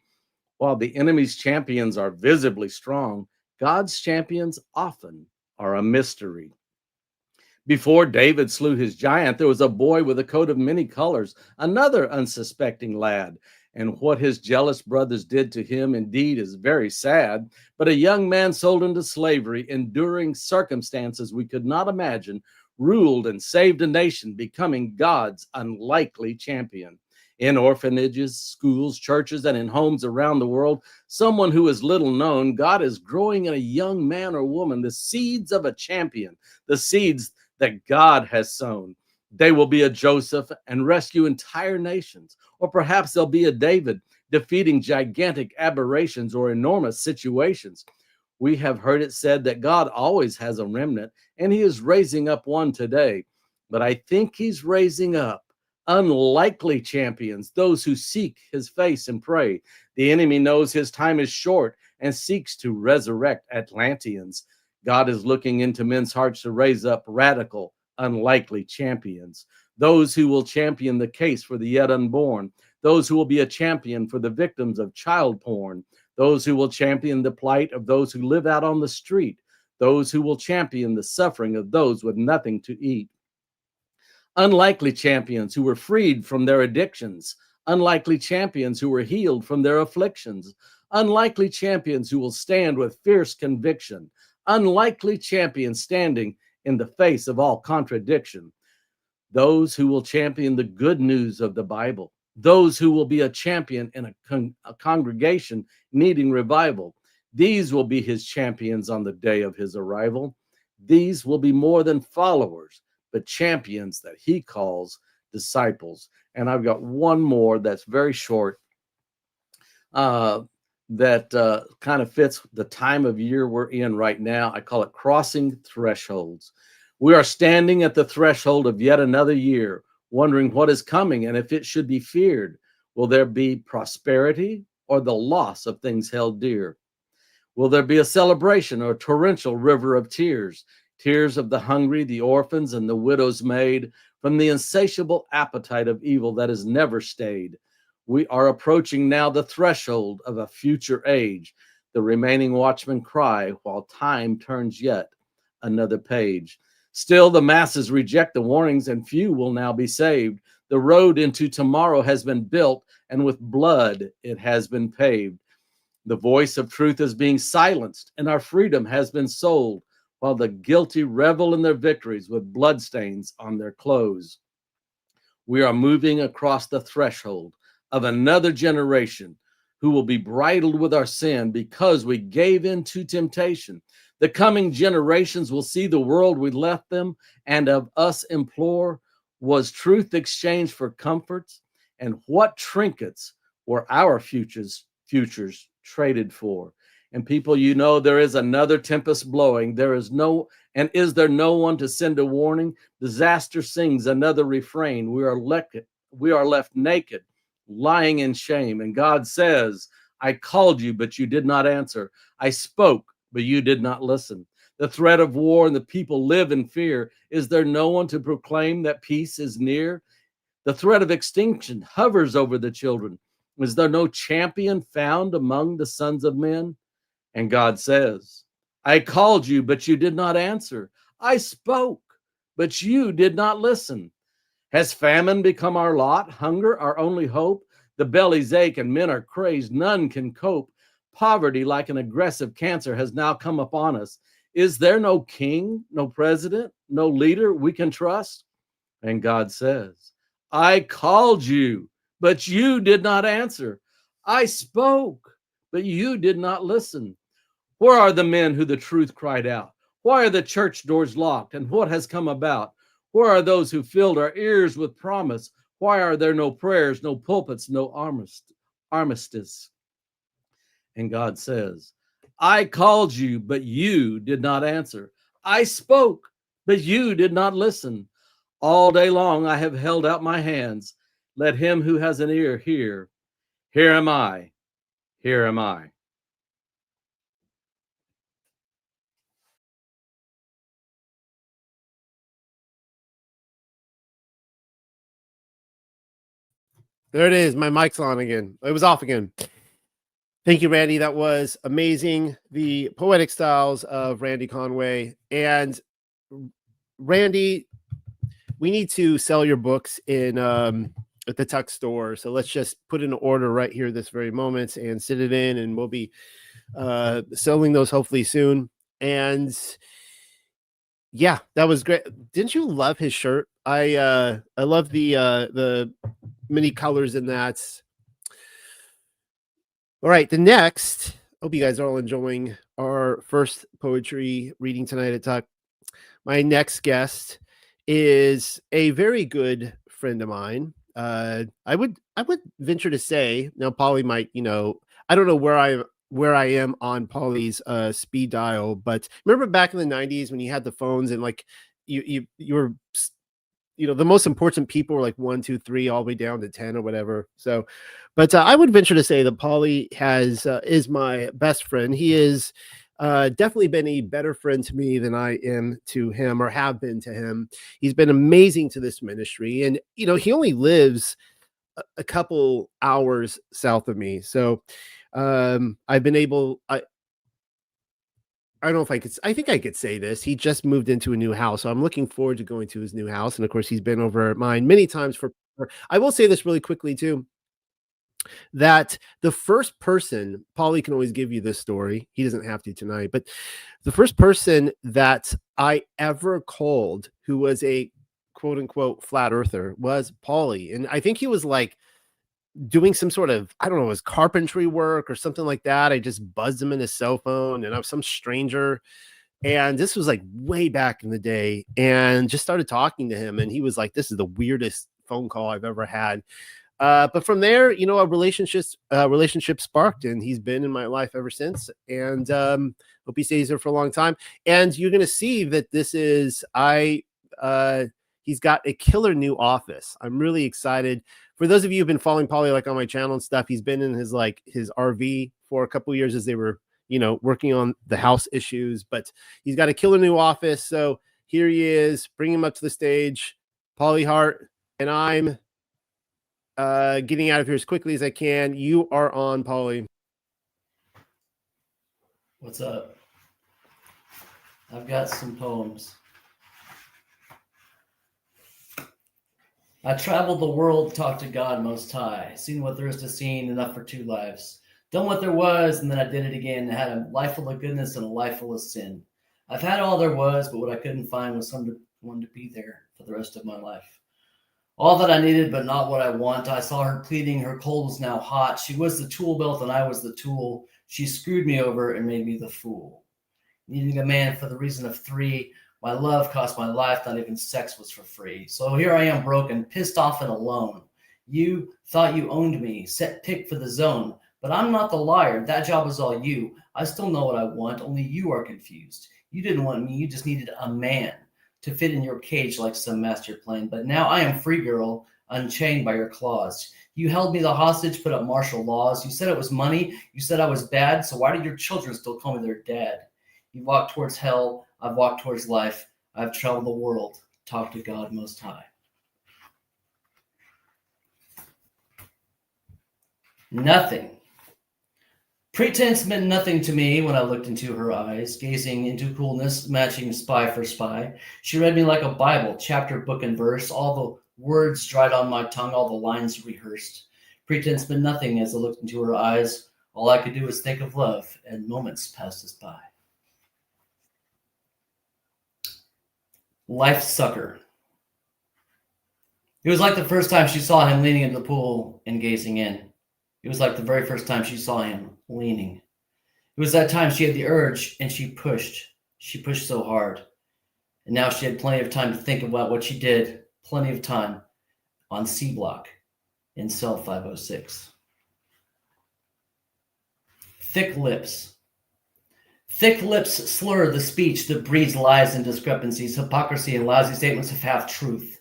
While the enemy's champions are visibly strong, God's champions often are a mystery. Before David slew his giant, there was a boy with a coat of many colors, another unsuspecting lad. And what his jealous brothers did to him indeed is very sad. But a young man sold into slavery, enduring circumstances we could not imagine, ruled and saved a nation, becoming God's unlikely champion. In orphanages, schools, churches, and in homes around the world, someone who is little known, God is growing in a young man or woman the seeds of a champion, the seeds that God has sown. They will be a Joseph and rescue entire nations. Or perhaps they'll be a David, defeating gigantic aberrations or enormous situations. We have heard it said that God always has a remnant, and he is raising up one today. But I think he's raising up unlikely champions, those who seek his face and pray. The enemy knows his time is short and seeks to resurrect Atlanteans. God is looking into men's hearts to raise up radical, unlikely champions, those who will champion the case for the yet unborn, those who will be a champion for the victims of child porn, those who will champion the plight of those who live out on the street, those who will champion the suffering of those with nothing to eat. Unlikely champions who were freed from their addictions, unlikely champions who were healed from their afflictions, unlikely champions who will stand with fierce conviction, unlikely champions standing in the face of all contradiction, those who will champion the good news of the Bible, those who will be a champion in a congregation needing revival. These will be his champions on the day of his arrival. These will be more than followers, but champions that he calls disciples. And I've got one more that's very short, that kind of fits the time of year we're in right now. I call it crossing thresholds. We are standing at the threshold of yet another year, wondering what is coming and if it should be feared. Will there be prosperity or the loss of things held dear? Will there be a celebration or a torrential river of tears? Tears of the hungry, the orphans, and the widow's maid, from the insatiable appetite of evil that has never stayed. We are approaching now the threshold of a future age. The remaining watchmen cry while time turns yet another page. Still, the masses reject the warnings, and few will now be saved. The road into tomorrow has been built, and with blood it has been paved. The voice of truth is being silenced, and our freedom has been sold, while the guilty revel in their victories with bloodstains on their clothes. We are moving across the threshold of another generation who will be bridled with our sin because we gave in to temptation. The coming generations will see the world we left them and of us implore. Was truth exchanged for comforts? And what trinkets were our futures traded for? And people, you know, there is another tempest blowing. Is there no one to send a warning? Disaster sings another refrain. We are left naked, lying in shame. And God says, I called you, but you did not answer. I spoke, but you did not listen. The threat of war and the people live in fear. Is there no one to proclaim that peace is near? The threat of extinction hovers over the children. Is there no champion found among the sons of men? And God says, I called you, but you did not answer. I spoke, but you did not listen. Has famine become our lot? Hunger our only hope? The bellies ache and men are crazed. None can cope. Poverty, like an aggressive cancer, has now come upon us. Is there no king, no president, no leader we can trust? And God says, I called you, but you did not answer. I spoke, but you did not listen. Where are the men who the truth cried out? Why are the church doors locked? And what has come about? Where are those who filled our ears with promise? Why are there no prayers, no pulpits, no armistice? And God says, I called you, but you did not answer. I spoke, but you did not listen. All day long I have held out my hands. Let him who has an ear hear. Here am I. Here am I. There it is. My mic's on again. It was off again. Thank you, Randy. That was amazing. The poetic styles of Randy Conway. And Randy, we need to sell your books in at the Tuck store. So let's just put in an order right here this very moment and sit it in, and we'll be selling those hopefully soon. And yeah, that was great. Didn't you love his shirt? I love the many colors in that. All right, the next, hope you guys are all enjoying our first poetry reading tonight at Tuck. My next guest is a very good friend of mine. I would venture to say, now Paulie might, I don't know where I am on Paulie's speed dial, but remember back in the 90s when you had the phones and like you were, the most important people were like 1, 2, 3, all the way down to 10 or whatever. So, but I would venture to say that Paulie is my best friend. He is definitely been a better friend to me than I am to him or have been to him. He's been amazing to this ministry, and he only lives a couple hours south of me. So I've been able. I don't know if I think I could say this. He just moved into a new house. So I'm looking forward to going to his new house. And of course, he's been over at mine many times I will say this really quickly too, that the first person, Paulie can always give you this story. He doesn't have to tonight, but the first person that I ever called who was a quote unquote flat earther was Paulie. And I think he was like doing some sort of, I don't know, his carpentry work or something like that. I just buzzed him in his cell phone and I was some stranger. And this was like way back in the day, and just started talking to him. And he was like, this is the weirdest phone call I've ever had. But from there, a relationship sparked, and he's been in my life ever since. And hope he stays there for a long time. And you're going to see that he's got a killer new office. I'm really excited. For those of you who've been following Paulie like on my channel and stuff, he's been in his RV for a couple of years as they were, working on the house issues, but he's got a killer new office. So here he is, bring him up to the stage, Pauly Hart, and I'm getting out of here as quickly as I can. You are on, Paulie. What's up? I've got some poems. I traveled the world, talked to God Most High, seen what there is to see, enough for 2 lives. Done what there was, and then I did it again. I had a life full of goodness and a life full of sin. I've had all there was, but what I couldn't find was someone to be there for the rest of my life. All that I needed, but not what I want. I saw her pleading, her cold was now hot. She was the tool belt and I was the tool. She screwed me over and made me the fool. Needing a man for the reason of 3. My love cost my life, not even sex was for free. So here I am broken, pissed off and alone. You thought you owned me, set pick for the zone. But I'm not the liar, that job is all you. I still know what I want, only you are confused. You didn't want me, you just needed a man to fit in your cage like some master plan. But now I am free, girl, unchained by your claws. You held me the hostage, put up martial laws. You said it was money, you said I was bad, so why do your children still call me their dad? You walked towards hell, I've walked towards life. I've traveled the world, talked to God Most High. Nothing. Pretense meant nothing to me when I looked into her eyes, gazing into coolness, matching spy for spy. She read me like a Bible, chapter, book, and verse. All the words dried on my tongue, all the lines rehearsed. Pretense meant nothing as I looked into her eyes. All I could do was think of love, and moments passed us by. Life sucker. It was like the first time she saw him leaning into the pool and gazing in. It was like the very first time she saw him leaning. It was that time she had the urge and she pushed. She pushed so hard. And now she had plenty of time to think about what she did. Plenty of time on C Block in cell 506. Thick lips. Thick lips slur the speech that breeds lies and discrepancies, hypocrisy, and lousy statements of half-truth.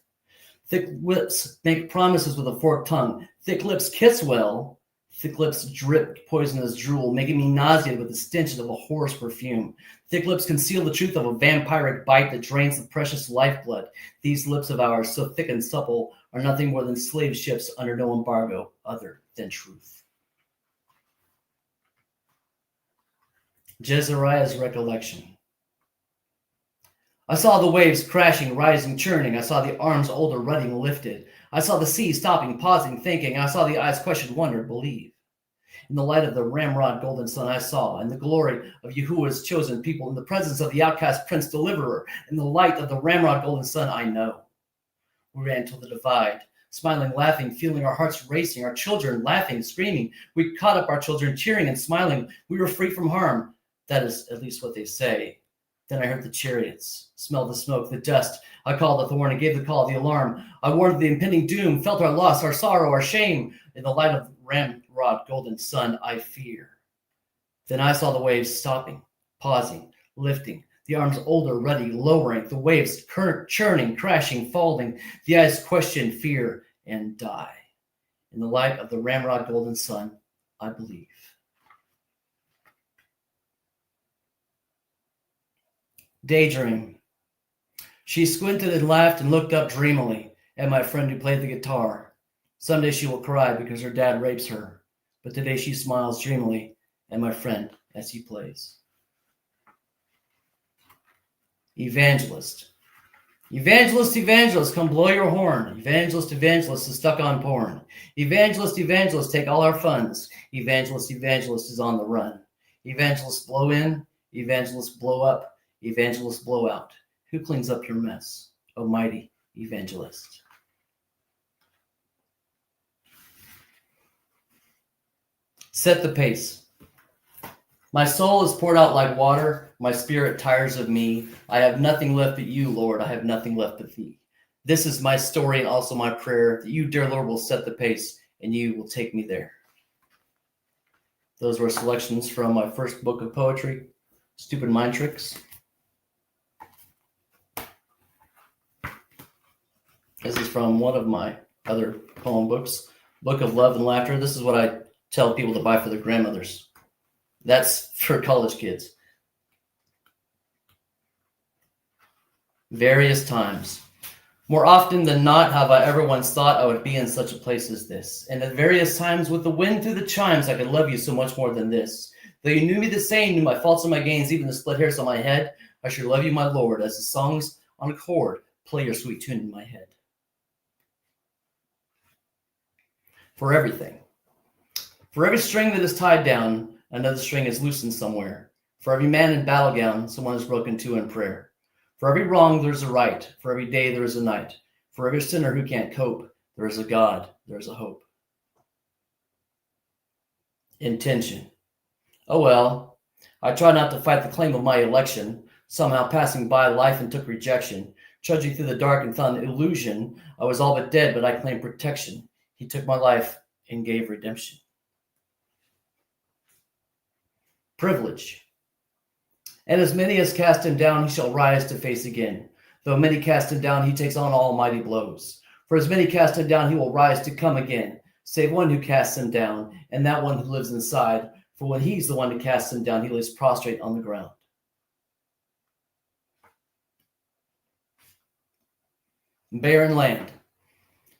Thick lips make promises with a forked tongue. Thick lips kiss well. Thick lips drip poisonous drool, making me nauseated with the stench of a whore's perfume. Thick lips conceal the truth of a vampiric bite that drains the precious lifeblood. These lips of ours, so thick and supple, are nothing more than slave ships under no embargo other than truth. Jezariah's recollection. I saw the waves crashing, rising, churning. I saw the arms older, ruddying, lifted. I saw the sea stopping, pausing, thinking. I saw the eyes question, wonder, believe. In the light of the ramrod golden sun I saw, in the glory of Yahuwah's chosen people, in the presence of the outcast prince deliverer, in the light of the ramrod golden sun I know. We ran till the divide, smiling, laughing, feeling our hearts racing, our children laughing, screaming. We caught up our children, cheering and smiling. We were free from harm. That is at least what they say. Then I heard the chariots, smelled the smoke, the dust. I called the thorn and gave the call, the alarm. I warned of the impending doom, felt our loss, our sorrow, our shame. In the light of the ramrod golden sun, I fear. Then I saw the waves stopping, pausing, lifting. The arms older, ruddy, lowering. The waves churning, crashing, falling. The eyes question, fear, and die. In the light of the ramrod golden sun, I believe. Daydream. She squinted and laughed and looked up dreamily at my friend who played the guitar. Someday she will cry because her dad rapes her, but today she smiles dreamily at my friend as he plays. Evangelist. Evangelist, evangelist, come blow your horn. Evangelist, evangelist is stuck on porn. Evangelist, evangelist, take all our funds. Evangelist, evangelist is on the run. Evangelists blow in, evangelists blow up. Evangelists blow out. Who cleans up your mess? O mighty evangelist. Set the pace. My soul is poured out like water. My spirit tires of me. I have nothing left but you, Lord. I have nothing left but thee. This is my story and also my prayer that you, dear Lord, will set the pace and you will take me there. Those were selections from my first book of poetry, Stupid Mind Tricks. This is from one of my other poem books, Book of Love and Laughter. This is what I tell people to buy for their grandmothers. That's for college kids. Various times. More often than not have I ever once thought I would be in such a place as this. And at various times with the wind through the chimes, I could love you so much more than this. Though you knew me the same, knew my faults and my gains, even the split hairs on my head, I should love you, my Lord, as the songs on a chord play your sweet tune in my head. For everything. For every string that is tied down, another string is loosened somewhere. For every man in battle gown, someone is broken to in prayer. For every wrong, there is a right. For every day, there is a night. For every sinner who can't cope, there is a God, there is a hope. Intention. Oh well, I try not to fight the claim of my election, somehow passing by life and took rejection, trudging through the dark and found illusion. I was all but dead, but I claimed protection. He took my life and gave redemption. Privilege. And as many as cast him down, he shall rise to face again. Though many cast him down, he takes on almighty blows. For as many cast him down, he will rise to come again, save one who casts him down, and that one who lives inside. For when he's the one who casts him down, he lays prostrate on the ground. Barren land.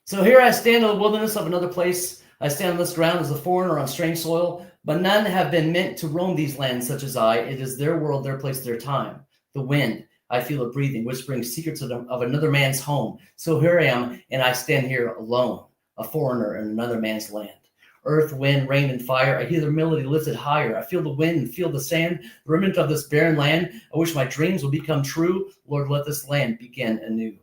So here I stand in the wilderness of another place. I stand on this ground as a foreigner on strange soil, but none have been meant to roam these lands such as I. It is their world, their place, their time. The wind, I feel it breathing, whispering secrets of another man's home. So here I am, and I stand here alone, a foreigner in another man's land. Earth, wind, rain, and fire, I hear their melody lifted higher. I feel the wind and feel the sand, the remnant of this barren land. I wish my dreams would become true. Lord, let this land begin anew.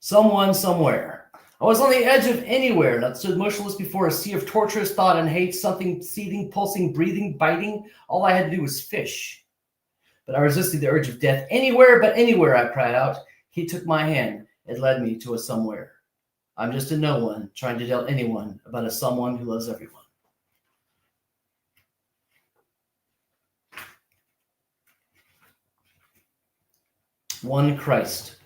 Someone, somewhere. I was on the edge of anywhere, and I stood motionless before a sea of torturous thought and hate, something seething, pulsing, breathing, biting. All I had to do was fish. But I resisted the urge of death. Anywhere but anywhere, I cried out. He took my hand and led me to a somewhere. I'm just a no one trying to tell anyone about a someone who loves everyone. One Christ.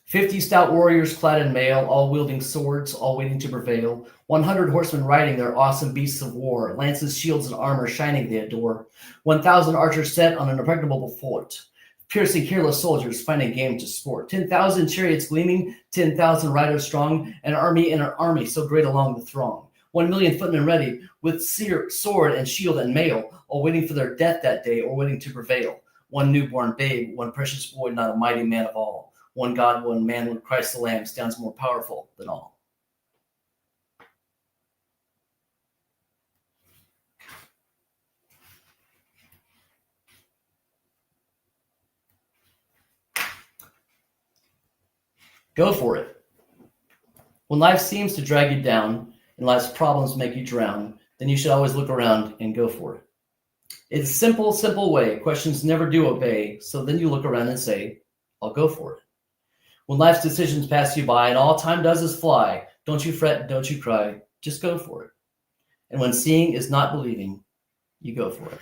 50 stout warriors clad in mail, all wielding swords, all waiting to prevail. 100 horsemen riding their awesome beasts of war, lances, shields, and armor shining they adore. 1,000 archers set on an impregnable fort, piercing careless soldiers finding game to sport. 10,000 chariots gleaming, 10,000 riders strong, an army in an army so great along the throng. 1,000,000 footmen ready, with sword and shield and mail, all waiting for their death that day, or waiting to prevail. One newborn babe, one precious boy, not a mighty man of all. One God, one man, one Christ the Lamb, stands more powerful than all. Go for it. When life seems to drag you down and life's problems make you drown, then you should always look around and go for it. It's a simple, simple way. Questions never do obey. So then you look around and say, I'll go for it. When life's decisions pass you by and all time does is fly, don't you fret, don't you cry, just go for it. And when seeing is not believing, you go for it.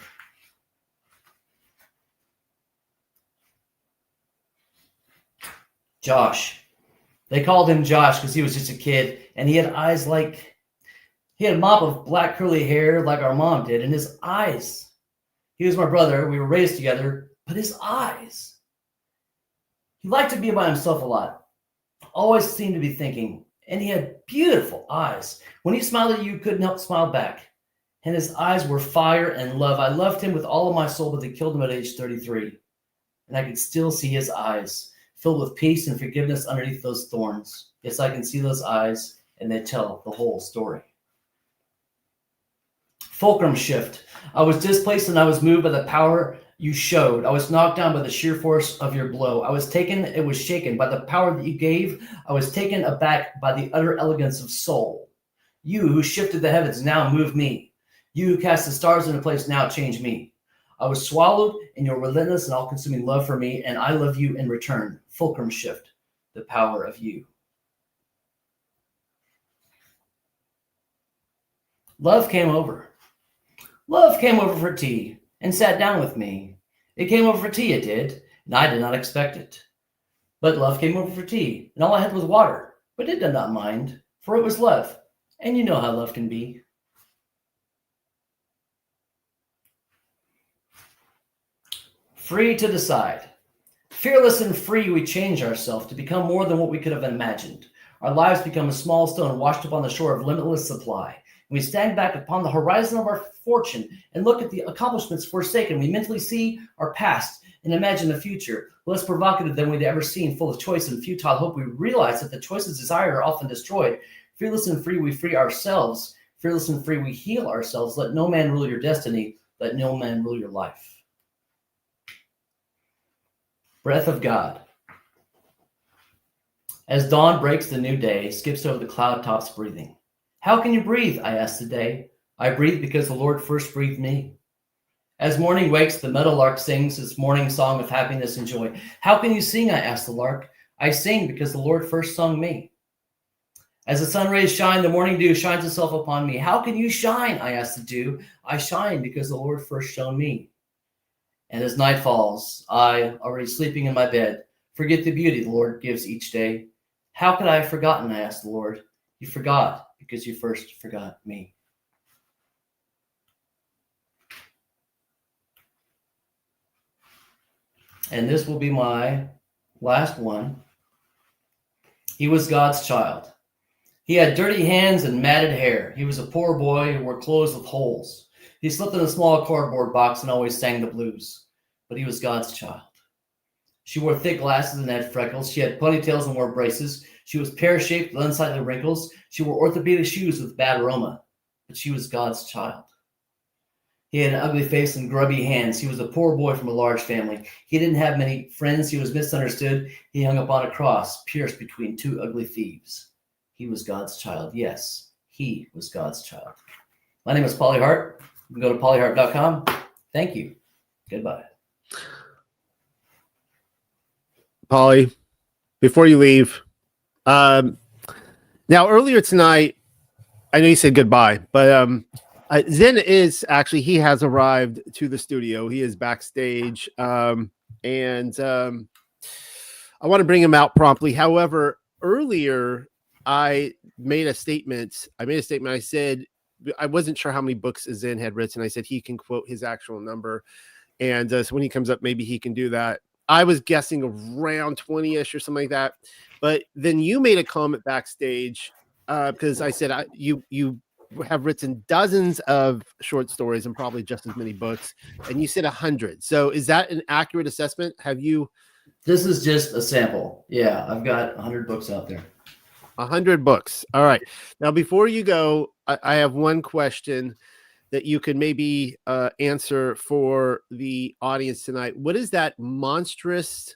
Josh. They called him Josh because he was just a kid, and he had eyes like, he had a mop of black curly hair like our mom did, and his eyes, he was my brother, we were raised together, but his eyes, he liked to be by himself a lot, always seemed to be thinking, and he had beautiful eyes. When he smiled at you, you couldn't help smile back, and his eyes were fire and love. I loved him with all of my soul, but they killed him at age 33, and I could still see his eyes, filled with peace and forgiveness underneath those thorns. Yes, I can see those eyes, and they tell the whole story. Fulcrum shift. I was displaced and I was moved by the power you showed. I was knocked down by the sheer force of your blow. I was taken, it was shaken by the power that you gave. I was taken aback by the utter elegance of soul. You who shifted the heavens now move me. You who cast the stars into place now change me. I was swallowed in your relentless and all-consuming love for me, and I love you in return. Fulcrum shift, the power of you. Love came over. Love came over for tea and sat down with me. It came over for tea, it did, and I did not expect it. But love came over for tea, and all I had was water, but it did not mind, for it was love, and you know how love can be. Free to decide. Fearless and free, we change ourselves to become more than what we could have imagined. Our lives become a small stone washed upon the shore of limitless supply. And we stand back upon the horizon of our fortune and look at the accomplishments forsaken. We mentally see our past and imagine the future, less provocative than we'd ever seen, full of choice and futile hope. We realize that the choices desired are often destroyed. Fearless and free, we free ourselves. Fearless and free, we heal ourselves. Let no man rule your destiny. Let no man rule your life. Breath of God. As dawn breaks the new day, skips over the cloud tops breathing. How can you breathe? I asked today. I breathe because the Lord first breathed me. As morning wakes, the meadowlark sings his morning song of happiness and joy. How can you sing? I asked the lark. I sing because the Lord first sung me. As the sun rays shine, the morning dew shines itself upon me. How can you shine? I asked the dew. I shine because the Lord first shone me. And as night falls, I, already sleeping in my bed, forget the beauty the Lord gives each day. How could I have forgotten? I asked the Lord. You forgot because you first forgot me. And this will be my last one. He was God's child. He had dirty hands and matted hair. He was a poor boy who wore clothes with holes. He slept in a small cardboard box and always sang the blues. But he was God's child. She wore thick glasses and had freckles. She had ponytails and wore braces. She was pear-shaped with unsightly wrinkles. She wore orthopedic shoes with bad aroma. But she was God's child. He had an ugly face and grubby hands. He was a poor boy from a large family. He didn't have many friends. He was misunderstood. He hung upon a cross, pierced between two ugly thieves. He was God's child. Yes, he was God's child. My name is Pauly Hart. You can go to paulyhart.com. Thank you. Goodbye. Pauly, before you leave, now earlier tonight, I know you said goodbye, but Zen is actually, he has arrived to the studio. He is backstage, and I want to bring him out promptly. However, earlier I made a statement. I said, I wasn't sure how many books Zen had written. I said he can quote his actual number. And so when he comes up, maybe he can do that. I was guessing around 20-ish or something like that. But then you made a comment backstage because I said you have written dozens of short stories and probably just as many books, and you said 100. So is that an accurate assessment? Have you? This is just a sample. Yeah, I've got 100 books out there. 100 books. All right. Now, before you go, I have one question that you can maybe answer for the audience tonight. What is that monstrous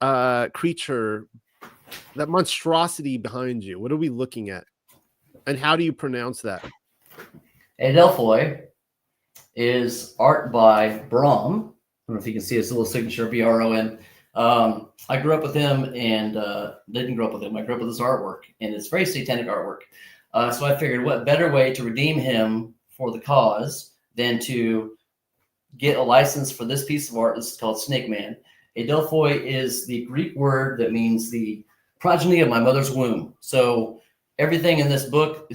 creature, that monstrosity behind you? What are we looking at? And how do you pronounce that? Adelphoi is art by Brom. I don't know if you can see his little signature, B-R-O-M. I grew up with him and didn't grow up with him. I grew up with his artwork, and it's very satanic artwork. So I figured what better way to redeem him for the cause than to get a license for this piece of art. This is called Snake Man. Adelphoi is the Greek word that means the progeny of my mother's womb. So everything in this book,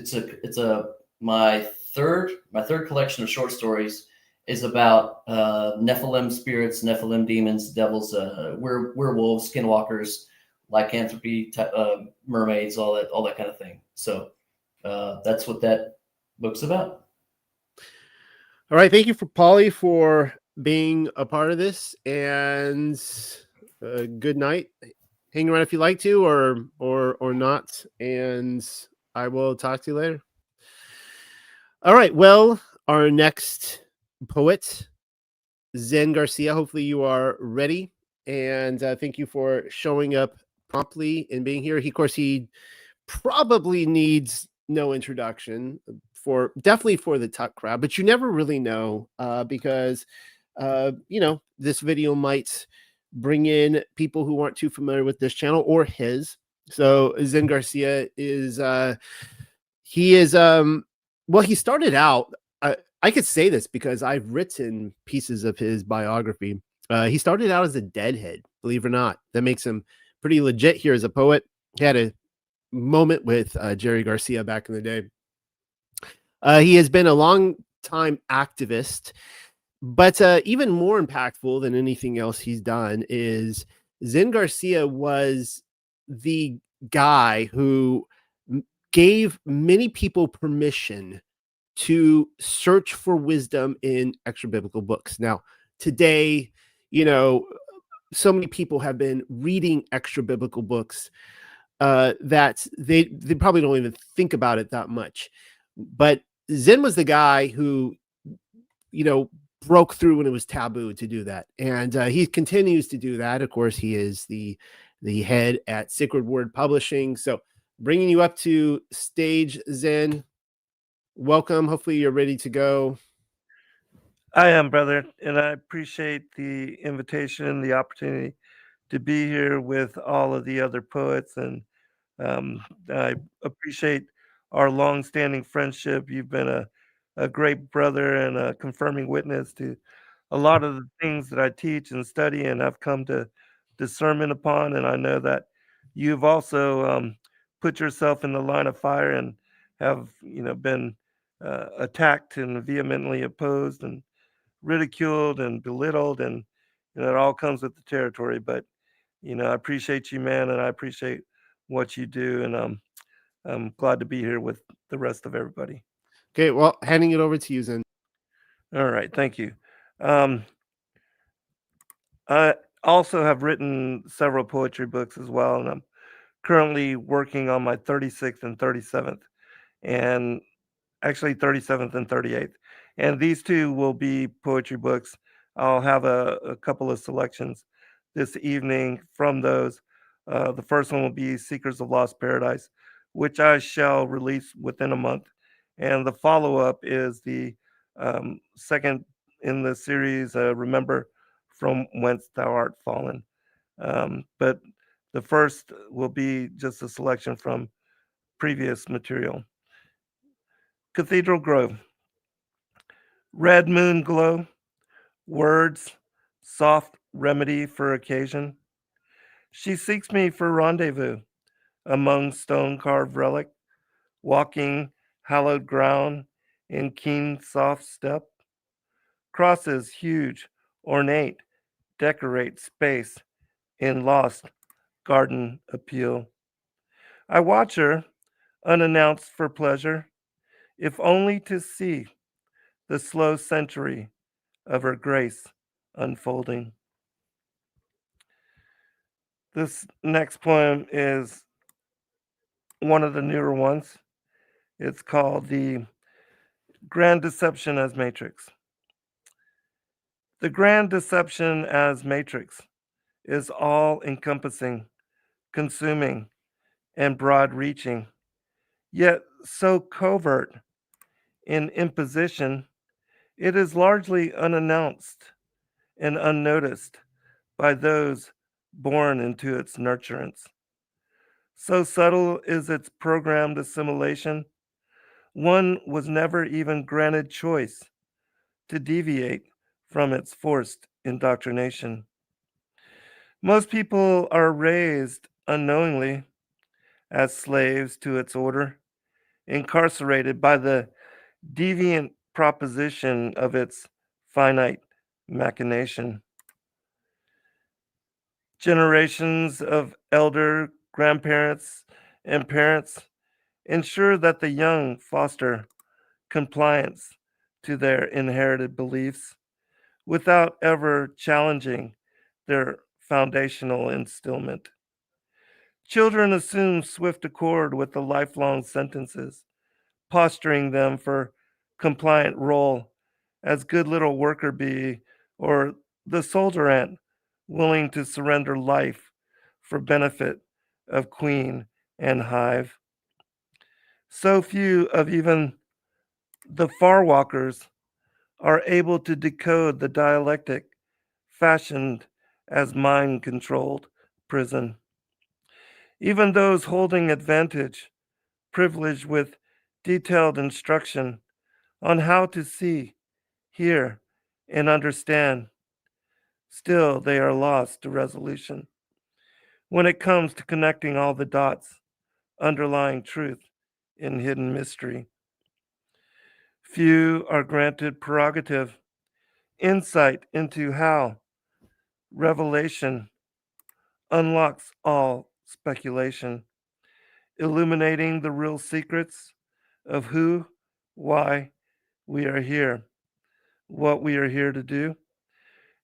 my third collection of short stories is about Nephilim spirits, Nephilim demons, devils, werewolves, skinwalkers, lycanthropy, mermaids, all that kind of thing. So that's what that book's about. All right. Thank you for Pauly for being a part of this, and good night. Hang around if you like to, or not. And I will talk to you later. All right. Well, our next poet, Zen Garcia. Hopefully you are ready. And thank you for showing up promptly and being here. Of course, he probably needs no introduction, definitely for the Tuck crowd, but you never really know because this video might bring in people who aren't too familiar with this channel or his. So Zen Garcia is he started out, I could say this because I've written pieces of his biography. He started out as a deadhead, believe it or not. That makes him pretty legit here as a poet. He had a moment with Jerry Garcia back in the day. He has been a long time activist, but even more impactful than anything else he's done is Zen Garcia was the guy who gave many people permission to search for wisdom in extra biblical books. Now, today, so many people have been reading extra biblical books that they probably don't even think about it that much. But Zen was the guy who, broke through when it was taboo to do that. And he continues to do that. Of course, he is the head at Sacred Word Publishing. So bringing you up to stage, Zen. Welcome. Hopefully you're ready to go. I am, brother, and I appreciate the invitation, the opportunity to be here with all of the other poets, and I appreciate our long-standing friendship. You've been a great brother and a confirming witness to a lot of the things that I teach and study and I've come to discernment upon, and I know that you've also put yourself in the line of fire and have been attacked and vehemently opposed and ridiculed and belittled, and it all comes with the territory. But I appreciate you, man, and I appreciate what you do, and I'm glad to be here with the rest of everybody. Okay, well, handing it over to you, Zen. All right, thank you. I also have written several poetry books as well, and I'm currently working on my 36th and 37th, and actually 37th and 38th. And these two will be poetry books. I'll have a couple of selections this evening from those. The first one will be Seekers of Lost Paradise, which I shall release within a month. And the follow-up is the second in the series, Remember from Whence Thou Art Fallen. But the first will be just a selection from previous material. Cathedral Grove. Red moon glow, words, soft remedy for occasion. She seeks me for rendezvous among stone-carved relic, walking hallowed ground in keen soft step. Crosses huge, ornate, decorate space in lost garden appeal. I watch her, unannounced for pleasure, if only to see the slow century of her grace unfolding. This next poem is one of the newer ones. It's called The Grand Deception as Matrix. The grand deception as matrix is all encompassing, consuming, and broad reaching, yet so covert in imposition, it is largely unannounced and unnoticed by those born into its nurturance. So subtle is its programmed assimilation, one was never even granted choice to deviate from its forced indoctrination. Most people are raised unknowingly as slaves to its order, incarcerated by the deviant proposition of its finite machination. Generations of elder grandparents and parents ensure that the young foster compliance to their inherited beliefs without ever challenging their foundational instillment. Children assume swift accord with the lifelong sentences, posturing them for compliant role as good little worker bee or the soldier ant willing to surrender life for benefit of queen and hive. So few of even the far walkers are able to decode the dialectic fashioned as mind controlled prison. Even those holding advantage, privileged with detailed instruction on how to see, hear, and understand, still they are lost to resolution when it comes to connecting all the dots underlying truth in hidden mystery. Few are granted prerogative, insight into how revelation unlocks all speculation, illuminating the real secrets of who, why we are here, what we are here to do,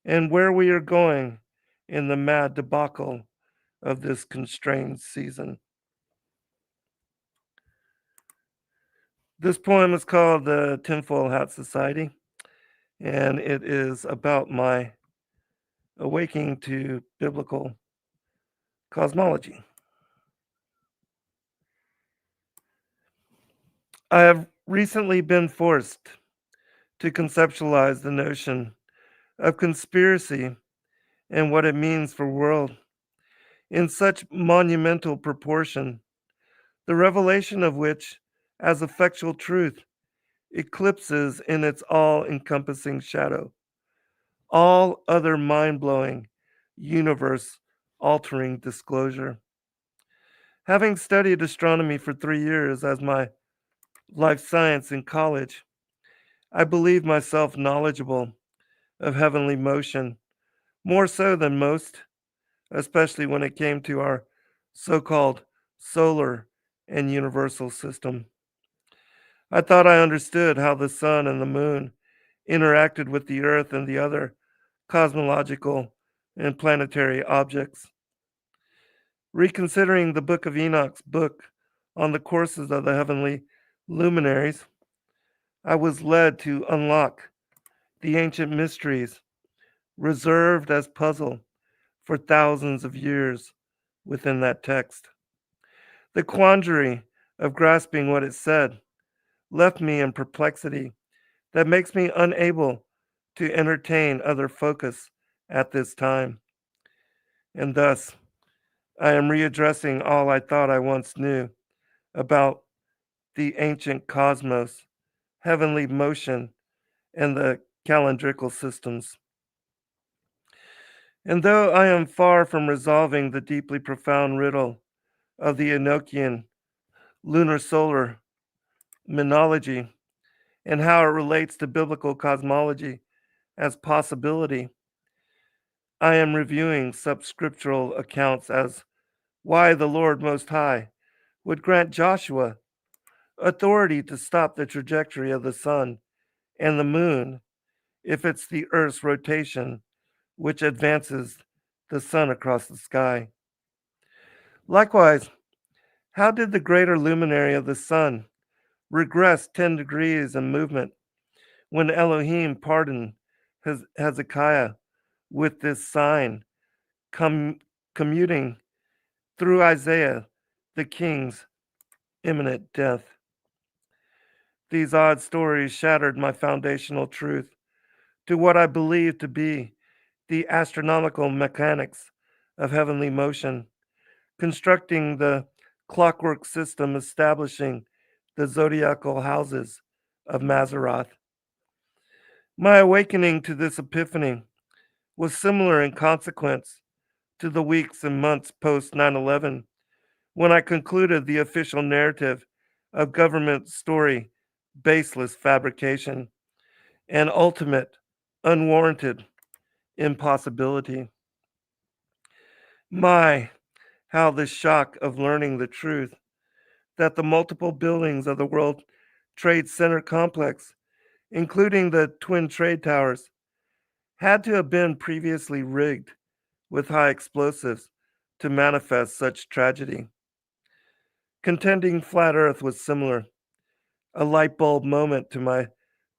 and where we are going in the mad debacle of this constrained season. This poem is called The Tinfoil Hat Society, and it is about my awakening to biblical cosmology. I have recently been forced to conceptualize the notion of conspiracy and what it means for world in such monumental proportion, the revelation of which, as effectual truth, eclipses in its all-encompassing shadow all other mind-blowing, universe-altering disclosure. Having studied astronomy for 3 years as my life science in college, I believe myself knowledgeable of heavenly motion, more so than most, especially when it came to our so-called solar and universal system. I thought I understood how the sun and the moon interacted with the earth and the other cosmological and planetary objects. Reconsidering the Book of Enoch's book on the courses of the heavenly luminaries, I was led to unlock the ancient mysteries reserved as puzzle for thousands of years within that text. The quandary of grasping what it said left me in perplexity that makes me unable to entertain other focus at this time. And thus, I am readdressing all I thought I once knew about the ancient cosmos, heavenly motion, and the calendrical systems. And though I am far from resolving the deeply profound riddle of the Enochian lunar solar monology and how it relates to biblical cosmology as possibility, I am reviewing subscriptural accounts as why the Lord Most High would grant Joshua authority to stop the trajectory of the sun and the moon if it's the Earth's rotation which advances the sun across the sky. Likewise, how did the greater luminary of the sun regress 10 degrees in movement when Elohim pardoned Hezekiah with this sign commuting through Isaiah, the king's imminent death? These odd stories shattered my foundational truth to what I believe to be the astronomical mechanics of heavenly motion, constructing the clockwork system establishing the zodiacal houses of Mazaroth. My awakening to this epiphany was similar in consequence to the weeks and months post 9/11, when I concluded the official narrative of government story baseless fabrication and ultimate unwarranted impossibility. My, how the shock of learning the truth that the multiple buildings of the World Trade Center complex, including the Twin Trade Towers, had to have been previously rigged with high explosives to manifest such tragedy. Contending flat Earth was similar, a light bulb moment to my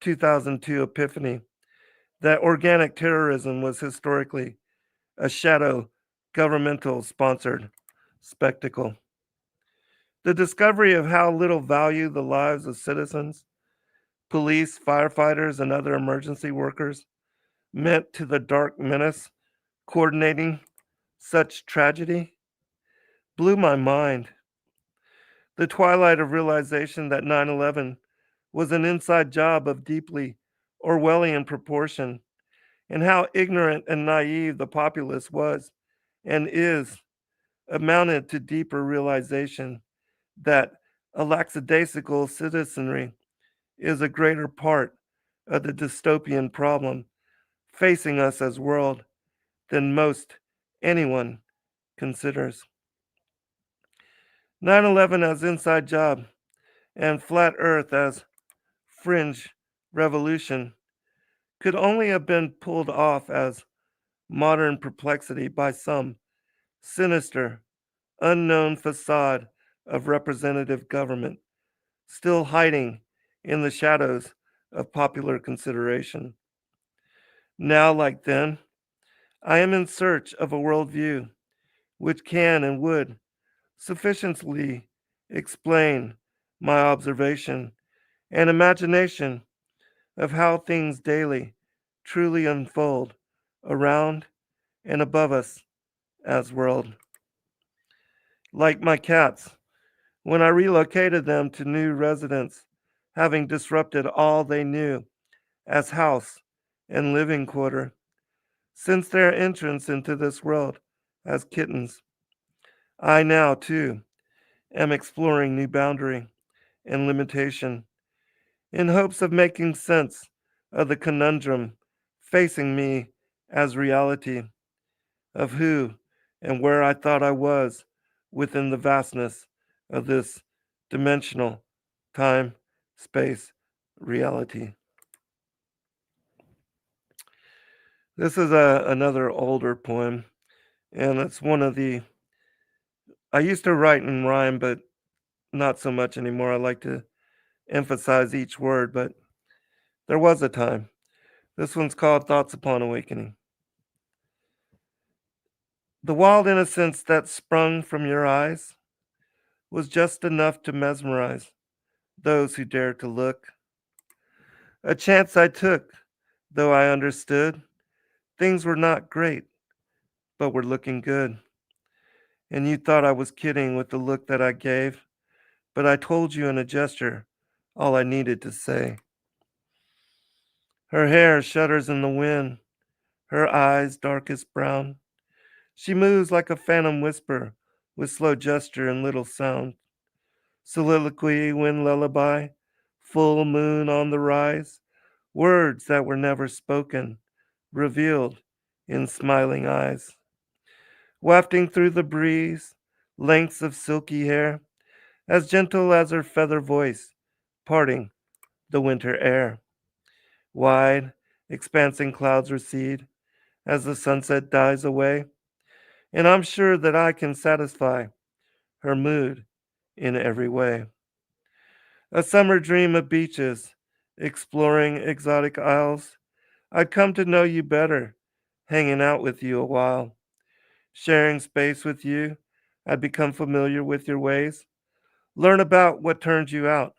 2002 epiphany that organic terrorism was historically a shadow governmental sponsored spectacle. The discovery of how little value the lives of citizens, police, firefighters, and other emergency workers meant to the dark menace coordinating such tragedy blew my mind. The twilight of realization that 9/11 was an inside job of deeply Orwellian proportion, and how ignorant and naive the populace was and is, amounted to deeper realization that a lackadaisical citizenry is a greater part of the dystopian problem facing us as world than most anyone considers. 9/11 as inside job and flat earth as fringe revolution could only have been pulled off as modern perplexity by some sinister, unknown facade of representative government, still hiding in the shadows of popular consideration. Now, like then, I am in search of a worldview which can and would sufficiently explain my observation and imagination of how things daily truly unfold around and above us as world. Like my cats, when I relocated them to new residence, having disrupted all they knew as house and living quarter, since their entrance into this world as kittens, I now, too, am exploring new boundary and limitation in hopes of making sense of the conundrum facing me as reality of who and where I thought I was within the vastness of this dimensional time space reality. This is another older poem, and it's one of the. I used to write in rhyme, but not so much anymore. I like to emphasize each word, but there was a time. This one's called Thoughts Upon Awakening. The wild innocence that sprung from your eyes was just enough to mesmerize those who dared to look. A chance I took, though I understood things were not great, but were looking good. And you thought I was kidding with the look that I gave, but I told you in a gesture all I needed to say. Her hair shudders in the wind, her eyes darkest brown. She moves like a phantom whisper with slow gesture and little sound. Soliloquy, wind lullaby, full moon on the rise, words that were never spoken, revealed in smiling eyes. Wafting through the breeze, lengths of silky hair, as gentle as her feather voice, parting the winter air. Wide, expansing clouds recede as the sunset dies away, and I'm sure that I can satisfy her mood in every way. A summer dream of beaches, exploring exotic isles. I'd come to know you better, hanging out with you a while. Sharing space with you, I'd become familiar with your ways. Learn about what turns you out,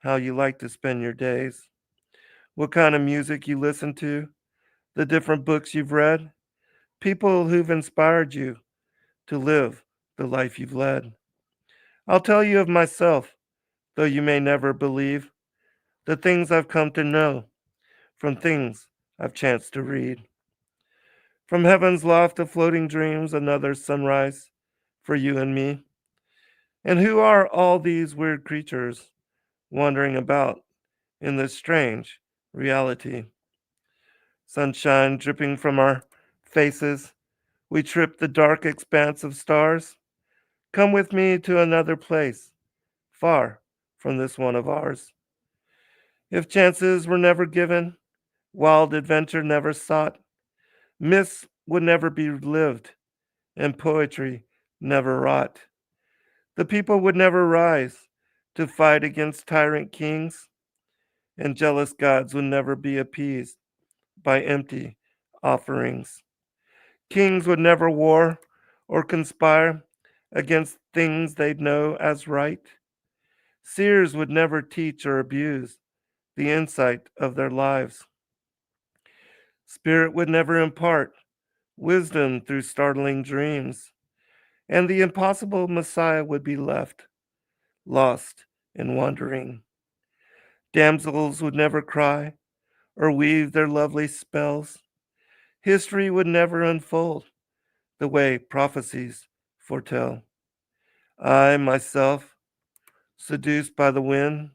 how you like to spend your days, what kind of music you listen to, the different books you've read, people who've inspired you to live the life you've led. I'll tell you of myself, though you may never believe, the things I've come to know from things I've chanced to read. From heaven's loft of floating dreams, another sunrise for you and me. And who are all these weird creatures wandering about in this strange reality? Sunshine dripping from our faces, we trip the dark expanse of stars. Come with me to another place, far from this one of ours. If chances were never given, wild adventure never sought, myths would never be lived, and poetry never wrought. The people would never rise to fight against tyrant kings, and jealous gods would never be appeased by empty offerings. Kings would never war or conspire against things they'd know as right. Seers would never teach or abuse the insight of their lives. Spirit would never impart wisdom through startling dreams, and the impossible Messiah would be left lost and wandering. Damsels would never cry or weave their lovely spells. History would never unfold the way prophecies foretell. I, myself, seduced by the wind,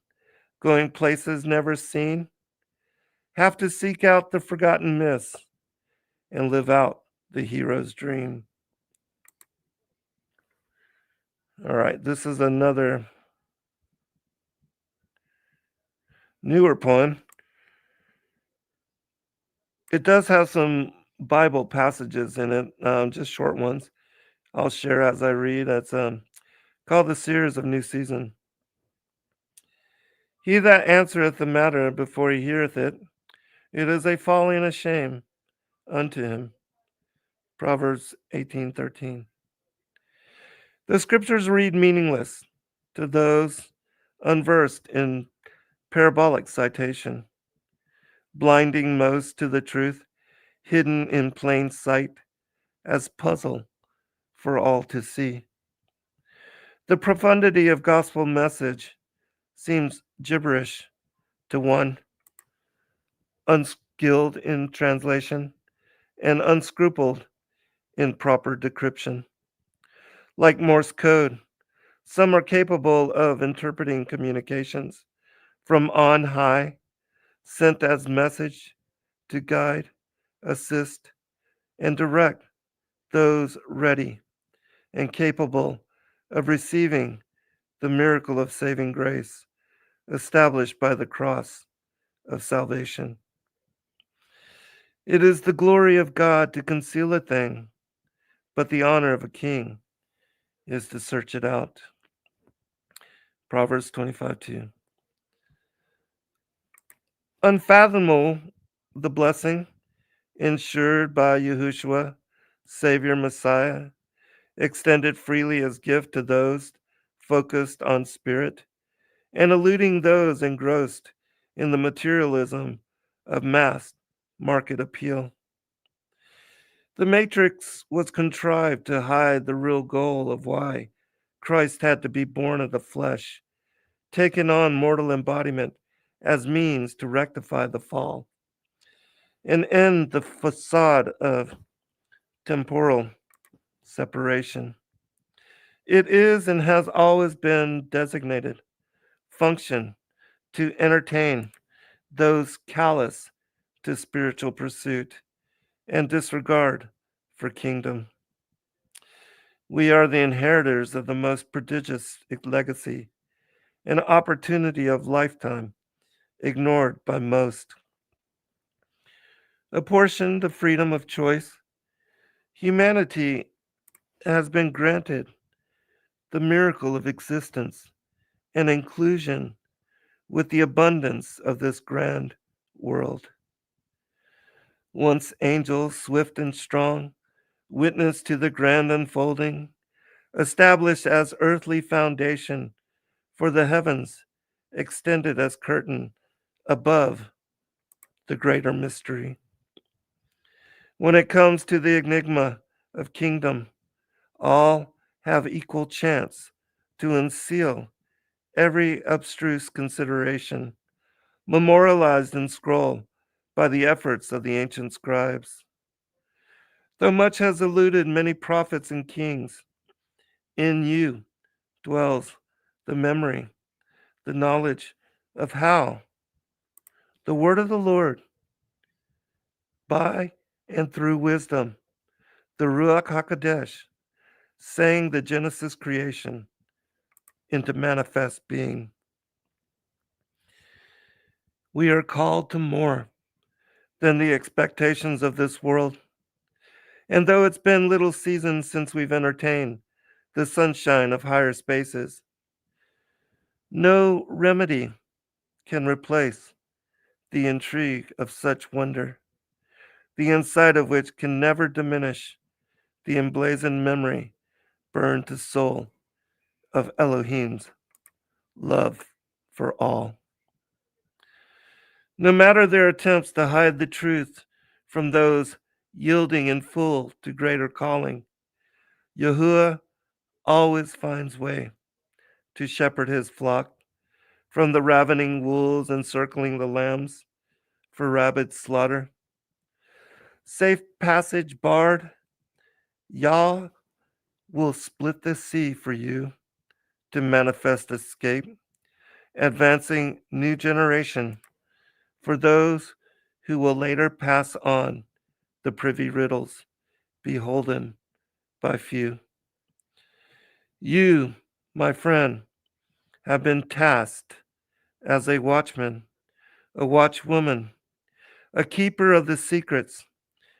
going places never seen, have to seek out the forgotten myths and live out the hero's dream. All right, this is another newer poem. It does have some Bible passages in it, just short ones. I'll share as I read. It's called The Seers of New Season. He that answereth the matter before he heareth it, it is a folly and a shame unto him. Proverbs 18:13. The scriptures read meaningless to those unversed in parabolic citation, blinding most to the truth hidden in plain sight as puzzle for all to see. The profundity of gospel message seems gibberish to one unskilled in translation and unscrupled in proper decryption. Like Morse code, some are capable of interpreting communications from on high, sent as message to guide, assist, and direct those ready and capable of receiving the miracle of saving grace established by the cross of salvation. It is the glory of God to conceal a thing, but the honor of a king is to search it out. Proverbs 25:2. Unfathomable the blessing ensured by Yahushua, Savior Messiah, extended freely as gift to those focused on spirit, and eluding those engrossed in the materialism of mass market appeal. The matrix was contrived to hide the real goal of why Christ had to be born of the flesh, taken on mortal embodiment as means to rectify the fall and end the facade of temporal separation. It is and has always been designated function to entertain those callous to spiritual pursuit and disregard for kingdom. We are the inheritors of the most prodigious legacy, an opportunity of lifetime, ignored by most. Apportioned the freedom of choice, humanity has been granted the miracle of existence and inclusion with the abundance of this grand world. Once angels, swift and strong, witness to the grand unfolding, established as earthly foundation for the heavens, extended as curtain above the greater mystery. When it comes to the enigma of kingdom, all have equal chance to unseal every abstruse consideration, memorialized in scroll by the efforts of the ancient scribes. Though much has eluded many prophets and kings, in you dwells the memory, the knowledge of how the word of the Lord, by and through wisdom, the Ruach HaKodesh, sang the Genesis creation into manifest being. We are called to more than the expectations of this world. And though it's been little seasons since we've entertained the sunshine of higher spaces, no remedy can replace the intrigue of such wonder, the insight of which can never diminish the emblazoned memory burned to soul of Elohim's love for all. No matter their attempts to hide the truth from those yielding in full to greater calling, Yahuwah always finds way to shepherd his flock from the ravening wolves encircling the lambs for rabid slaughter. Safe passage barred, Yah will split the sea for you to manifest escape, advancing new generation for those who will later pass on the privy riddles beholden by few. You, my friend, have been tasked as a watchman, a watchwoman, a keeper of the secrets,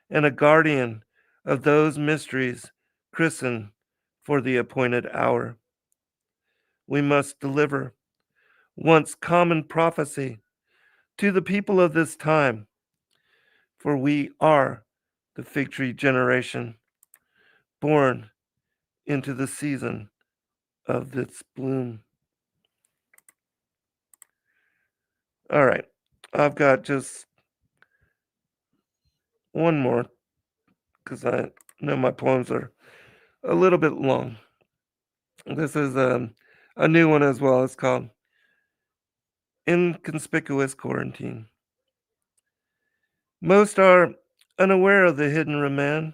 and a guardian of those mysteries christened for the appointed hour. We must deliver once common prophecy to the people of this time, for we are the fig tree generation, born into the season of its bloom. All right, I've got just one more because I know my poems are a little bit long. This is a new one as well. It's called Inconspicuous Quarantine. Most are unaware of the hidden remand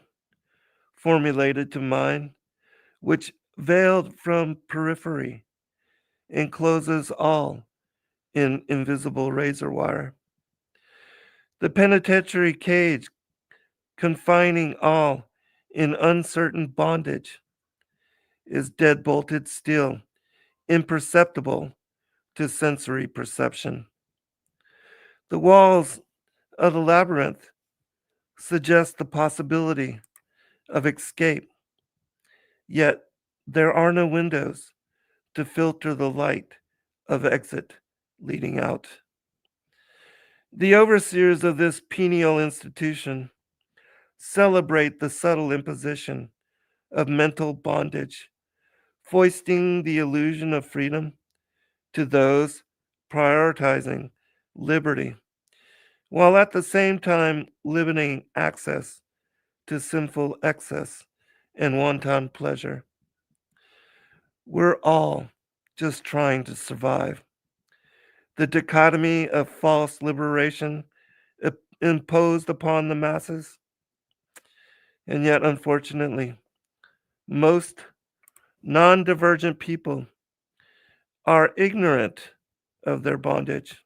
formulated to mind, which veiled from periphery encloses all in invisible razor wire. The penitentiary cage confining all in uncertain bondage is dead-bolted steel, imperceptible to sensory perception. The walls of the labyrinth suggest the possibility of escape, yet there are no windows to filter the light of exit leading out. The overseers of this penial institution celebrate the subtle imposition of mental bondage, foisting the illusion of freedom to those prioritizing liberty, while at the same time limiting access to sinful excess and wanton pleasure. We're all just trying to survive. The dichotomy of false liberation imposed upon the masses, and yet, unfortunately, most non-divergent people are ignorant of their bondage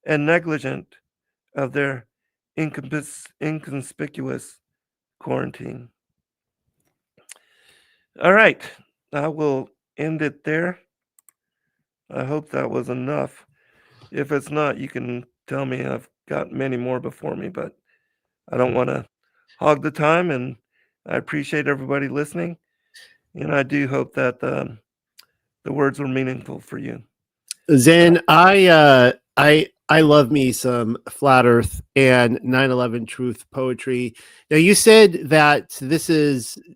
and negligent of their inconspicuous quarantine. All right. I will end it there. I hope that was enough. If it's not, you can tell me. I've got many more before me, but I don't want to hog the time. And I appreciate everybody listening. And I do hope that the words were meaningful for you. Zen, I love me some flat earth and 9/11 truth poetry. Now you said that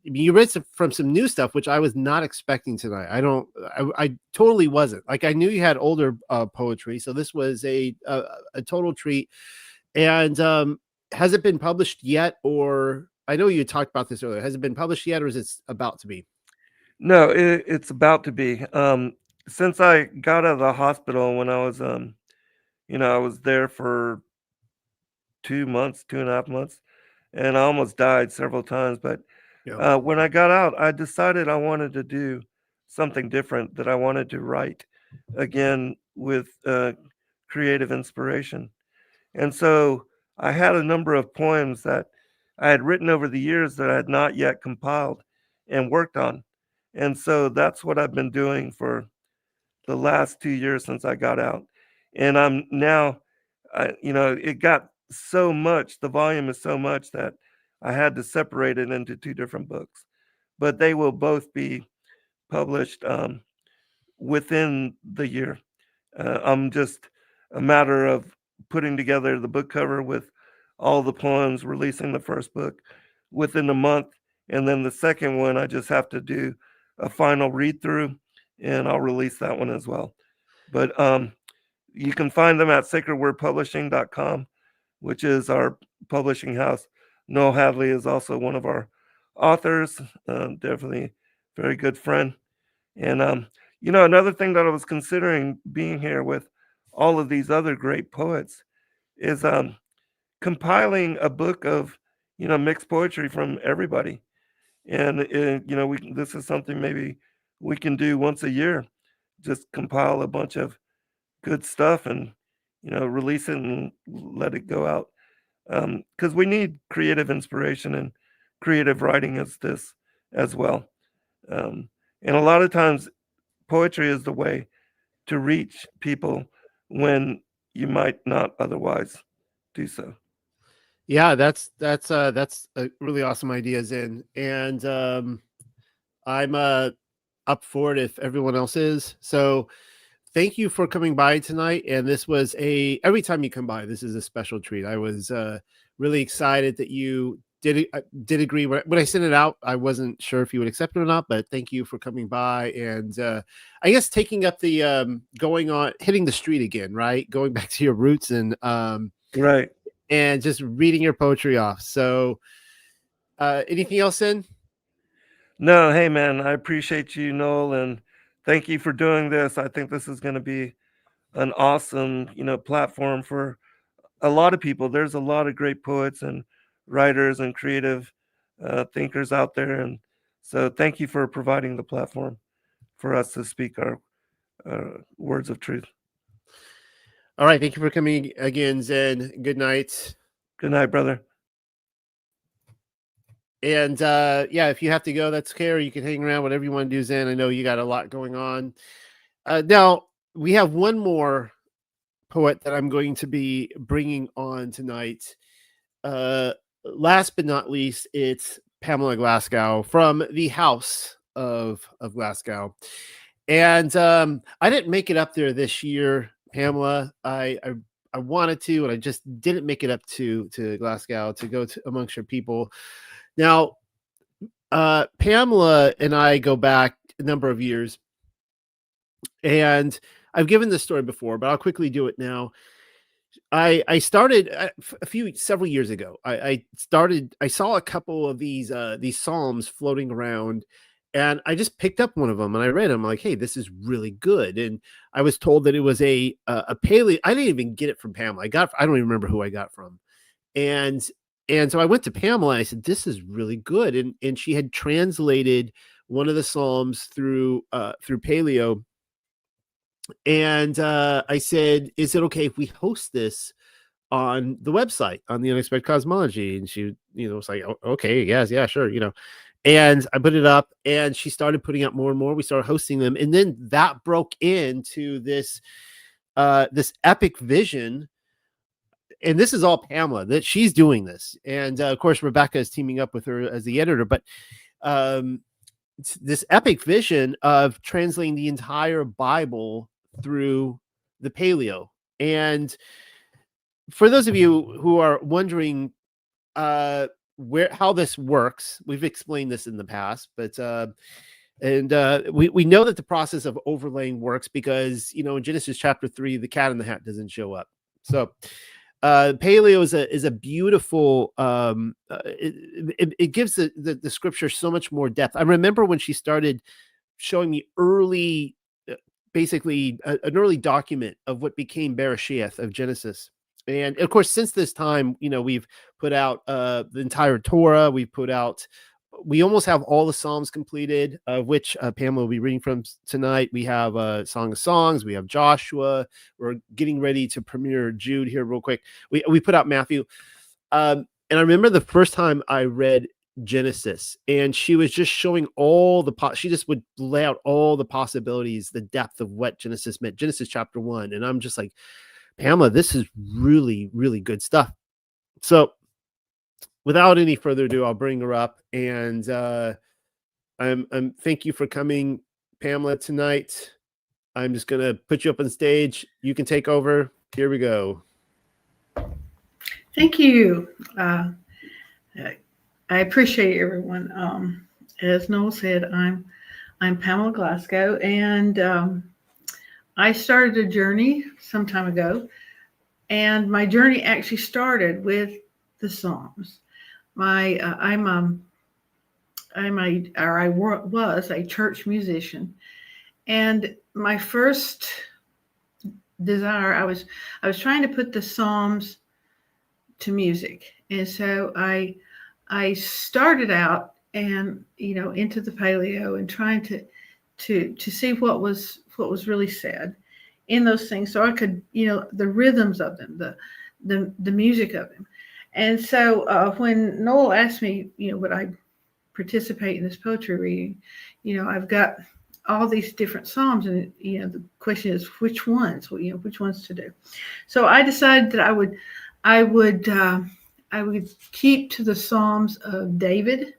you read from some new stuff, which I was not expecting tonight. I totally wasn't. Like, I knew you had older poetry, so this was a total treat. And has it been published yet? Or I know you talked about this earlier. Has it been published yet, or is it about to be? No, it's about to be. Since I got out of the hospital when I was, I was there for 2 months, 2.5 months, and I almost died several times. But Yeah. when I got out, I decided I wanted to do something different, that I wanted to write again with creative inspiration. And so I had a number of poems that I had written over the years that I had not yet compiled and worked on. And so that's what I've been doing for the last 2 years since I got out. And I'm now, it got so much, the volume is so much that I had to separate it into two different books. But they will both be published within the year. I'm just a matter of putting together the book cover with all the poems, releasing the first book within a month. And then the second one, I just have to do a final read through, and I'll release that one as well. But you can find them at sacredwordpublishing.com, which is our publishing house. Noel Hadley is also one of our authors, definitely very good friend. And another thing that I was considering being here with all of these other great poets is compiling a book of mixed poetry from everybody. And this is something maybe we can do once a year, just compile a bunch of good stuff and release it and let it go out, because we need creative inspiration and creative writing as well. And a lot of times poetry is the way to reach people when you might not otherwise do so. Yeah, that's a really awesome idea, Zen. And I'm up for it if everyone else is. So thank you for coming by tonight. And this was every time you come by, this is a special treat. I was really excited that you did agree. When I sent it out, I wasn't sure if you would accept it or not, but thank you for coming by. And I guess taking up the hitting the street again, right? Going back to your roots and Right. and just reading your poetry off. So anything else in? No, hey man, I appreciate you, Noel, and thank you for doing this. I think this is going to be an awesome, platform for a lot of people. There's a lot of great poets and writers and creative thinkers out there, and so thank you for providing the platform for us to speak our words of truth. All right, thank you for coming again, Zen. Good night. Good night, brother. And if you have to go, that's okay, or you can hang around, whatever you want to do, Zen. I know you got a lot going on. Now we have one more poet that I'm going to be bringing on tonight. Last but not least, it's Pamela Glascow from the House of Glasgow. And I didn't make it up there this year, Pamela. I wanted to, and I just didn't make it up to Glasgow to go to amongst your people. Now, Pamela and I go back a number of years, and I've given this story before, but I'll quickly do it now. I started several years ago. I saw a couple of these psalms floating around, and I just picked up one of them and I read them. I'm like, hey, this is really good. And I was told that it was a paleo. I didn't even get it from Pamela. I don't even remember who I got from. And so I went to Pamela and I said, this is really good. And she had translated one of the psalms through paleo. And I said, is it okay if we host this on the website, on the Unexpected Cosmology? And she, was like, okay, yes, yeah, sure, And I put it up, and she started putting up more and more. We started hosting them, and then that broke into this this epic vision. And this is all Pamela, that she's doing this, and of course Rebecca is teaming up with her as the editor. But it's this epic vision of translating the entire Bible through the Paleo. And for those of you who are wondering how this works, we've explained this in the past, but we know that the process of overlaying works because, you know, in Genesis chapter 3, the cat in the hat doesn't show up. So Paleo is a beautiful it gives the scripture so much more depth. I remember when she started showing me early basically an early document of what became Bereshith of Genesis. And of course, since this time, you know, we've put out the entire Torah. We almost have all the Psalms completed, of which Pamela will be reading from tonight. We have Song of Songs. We have Joshua. We're getting ready to premiere Jude here real quick. We put out Matthew. And I remember the first time I read Genesis, and she was just showing she just would lay out all the possibilities, the depth of what Genesis meant. Genesis chapter 1. And I'm just like, Pamela, this is really, really good stuff. So without any further ado, I'll bring her up, and I'm thank you for coming, Pamela, tonight. I'm just gonna put you up on stage. You can take over. Here we go. Thank you. I appreciate everyone. As Noel said, I'm Pamela Glascow, and I started a journey some time ago, and my journey actually started with the Psalms. I was a church musician, and my first desire, I was trying to put the Psalms to music, and so I started out and, you know, into the Paleo and trying to see what was really said in those things, so I could, you know, the rhythms of them, the music of them. And so when Noel asked me, you know, would I participate in this poetry reading, you know, I've got all these different Psalms, and, you know, the question is which ones, well, you know, which ones to do. So I decided that I would keep to the Psalms of David.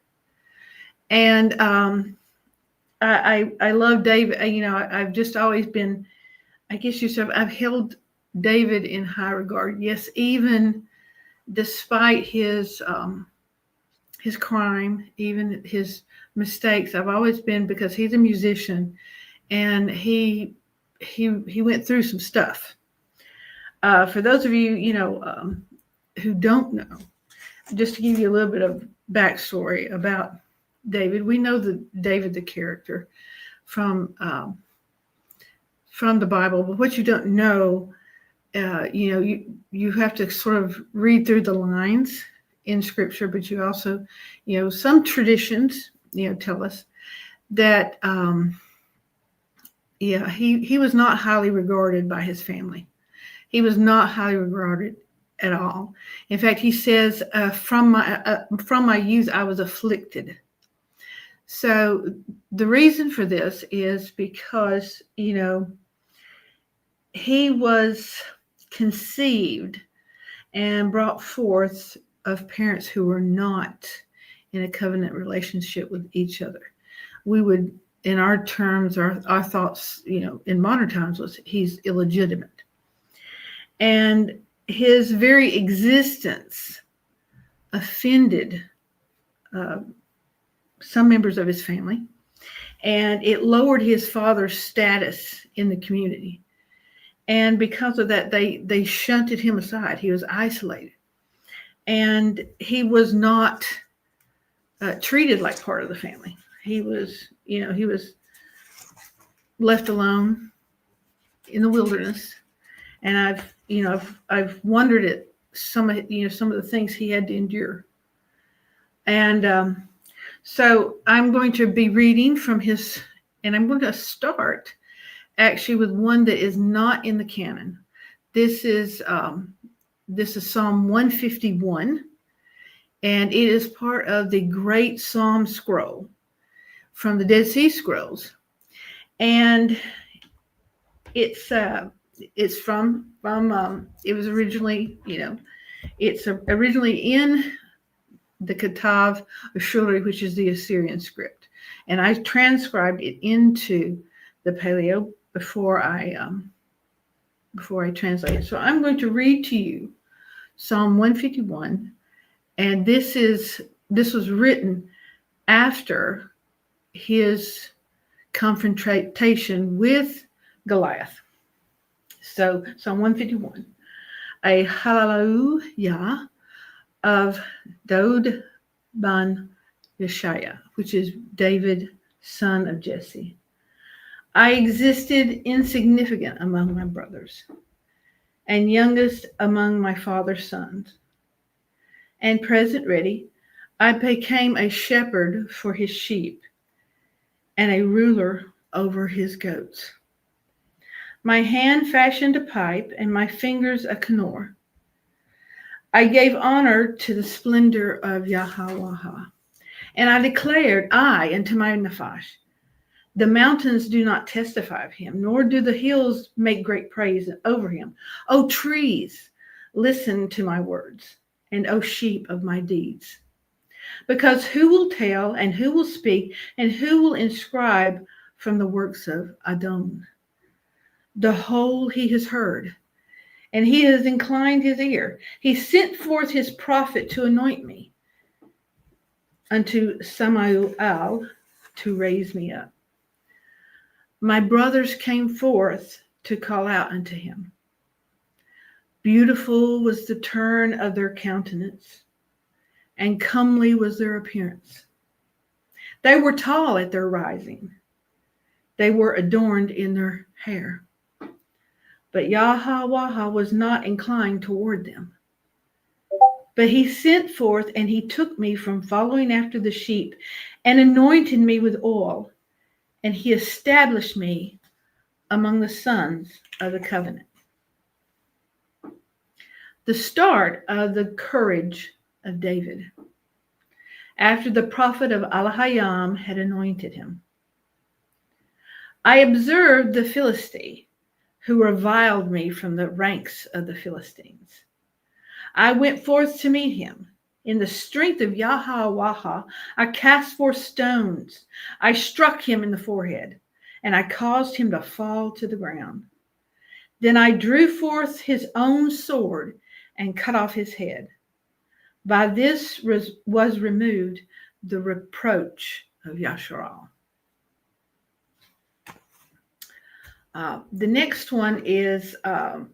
And I love David. You know, I've just always been, I guess you said, I've held David in high regard. Yes, even despite his crime, even his mistakes, I've always been, because he's a musician, and he went through some stuff. For those of you, you know, who don't know, just to give you a little bit of backstory about David, we know David, the character, from the Bible, but what you don't know, you know, you have to sort of read through the lines in Scripture, but you also, you know, some traditions, you know, tell us that, he was not highly regarded by his family. He was not highly regarded at all. In fact, he says, from my youth, I was afflicted. So the reason for this is because, you know, he was conceived and brought forth of parents who were not in a covenant relationship with each other. We would, in our terms, our thoughts, you know, in modern times, was he's illegitimate. And his very existence offended some members of his family, and it lowered his father's status in the community. And because of that, they shunted him aside. He was isolated, and he was not treated like part of the family. He was, you know, he was left alone in the wilderness. And I've wondered at some of the things he had to endure. And so I'm going to be reading from his, and I'm going to start actually with one that is not in the canon. This is Psalm 151, and it is part of the Great Psalm Scroll from the Dead Sea Scrolls, and it's from it was originally, it's originally in the Ketav Ashuri, which is the Assyrian script, and I transcribed it into the Paleo before I translate it. So I'm going to read to you Psalm 151, and this was written after his confrontation with Goliath. So Psalm 151, a hallelujah of Daud ban Yeshaya, which is David, son of Jesse. I existed insignificant among my brothers, and youngest among my father's sons. And present ready, I became a shepherd for his sheep, and a ruler over his goats. My hand fashioned a pipe, and my fingers a kinnor. I gave honor to the splendor of Yahweh, and I declared, I unto my Nephash, the mountains do not testify of him, nor do the hills make great praise over him. O trees, listen to my words, and O sheep of my deeds. Because who will tell, and who will speak, and who will inscribe from the works of Adon? The whole he has heard, and he has inclined his ear. He sent forth his prophet to anoint me, unto Samael to raise me up. My brothers came forth to call out unto him. Beautiful was the turn of their countenance, and comely was their appearance. They were tall at their rising. They were adorned in their hair. But Yahweh was not inclined toward them. But he sent forth, and he took me from following after the sheep, and anointed me with oil, and he established me among the sons of the covenant. The start of the courage of David, after the prophet of Alahayam had anointed him. I observed the Philistine, who reviled me from the ranks of the Philistines. I went forth to meet him. In the strength of Yahweh, I cast forth stones. I struck him in the forehead, and I caused him to fall to the ground. Then I drew forth his own sword and cut off his head. By this was removed the reproach of Yasharal. The next one is Psalm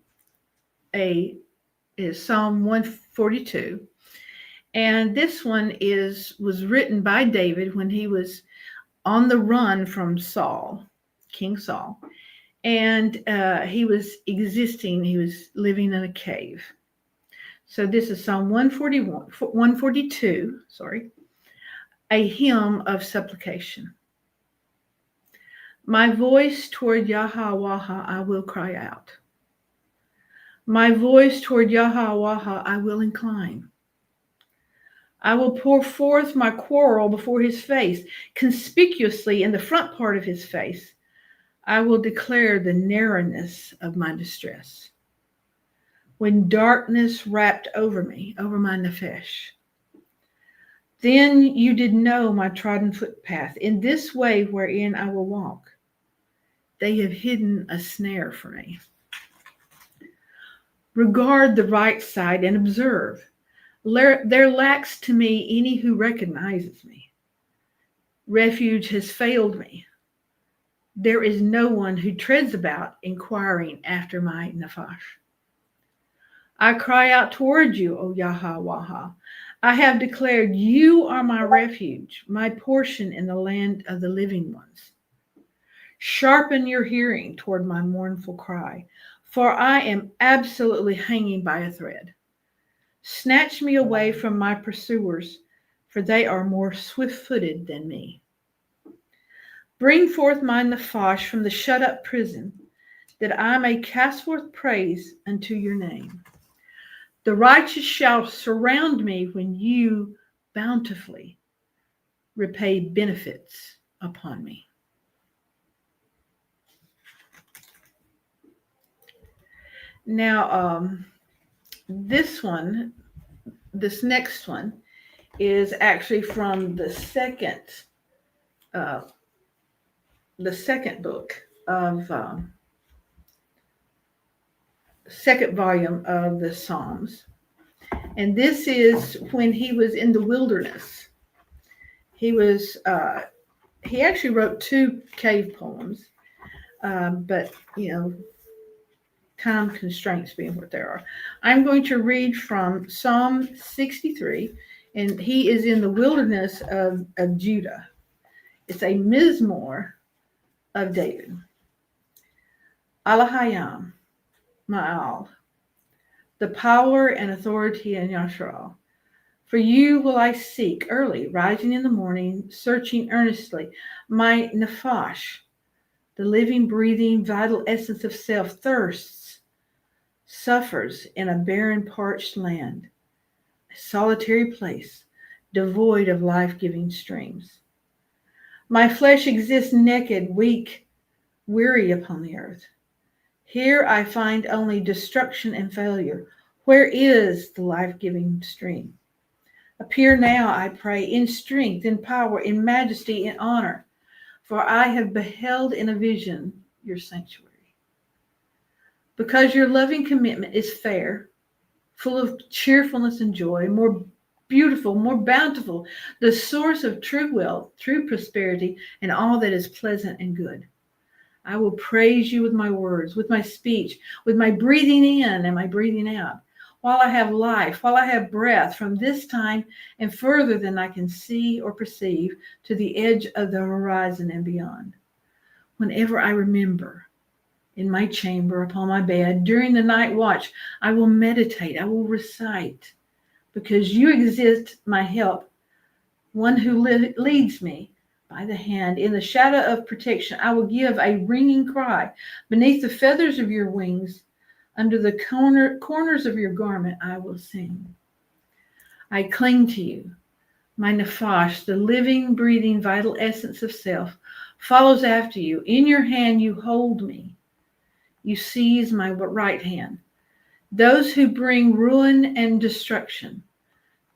142. And this one was written by David when he was on the run from Saul, King Saul. And he was living in a cave. So this is Psalm 142, a hymn of supplication. My voice toward Yahweh I will cry out. My voice toward Yahweh I will incline. I will pour forth my quarrel before his face, conspicuously in the front part of his face. I will declare the narrowness of my distress. When darkness wrapped over me, over my nephesh, then you did know my trodden footpath, in this way wherein I will walk. They have hidden a snare for me. Regard the right side and observe. There lacks to me any who recognizes me. Refuge has failed me. There is no one who treads about inquiring after my nephesh. I cry out toward you, O Yahweh. I have declared you are my refuge, my portion in the land of the living ones. Sharpen your hearing toward my mournful cry, for I am absolutely hanging by a thread. Snatch me away from my pursuers, for they are more swift-footed than me. Bring forth my nephesh from the shut-up prison, that I may cast forth praise unto your name. The righteous shall surround me when you bountifully repay benefits upon me. Now, this next one is actually from the second book of second volume of the Psalms. And this is when he was in the wilderness. He actually wrote 2 cave poems, but time constraints being what there are. I'm going to read from Psalm 63, and he is in the wilderness of Judah. It's a Mizmor of David. Alahayam, Ma'al, the power and authority in Yasharal. For you will I seek early, rising in the morning, searching earnestly. My nephash, the living, breathing, vital essence of self, thirsts, suffers in a barren, parched land, a solitary place, devoid of life-giving streams. My flesh exists naked, weak, weary upon the earth. Here I find only destruction and failure. Where is the life-giving stream? Appear now, I pray, in strength, in power, in majesty, in honor, for I have beheld in a vision your sanctuary. Because your loving commitment is fair, full of cheerfulness and joy, more beautiful, more bountiful, the source of true wealth, true prosperity, and all that is pleasant and good. I will praise you with my words, with my speech, with my breathing in and my breathing out. While I have life, while I have breath, from this time and further than I can see or perceive, to the edge of the horizon and beyond. Whenever I remember, in my chamber, upon my bed, during the night watch, I will meditate, I will recite, because you exist, my help, one who leads me by the hand. In the shadow of protection, I will give a ringing cry. Beneath the feathers of your wings, under the corners of your garment, I will sing. I cling to you. My nephash, the living, breathing, vital essence of self, follows after you. In your hand you hold me. You seize my right hand. Those who bring ruin and destruction,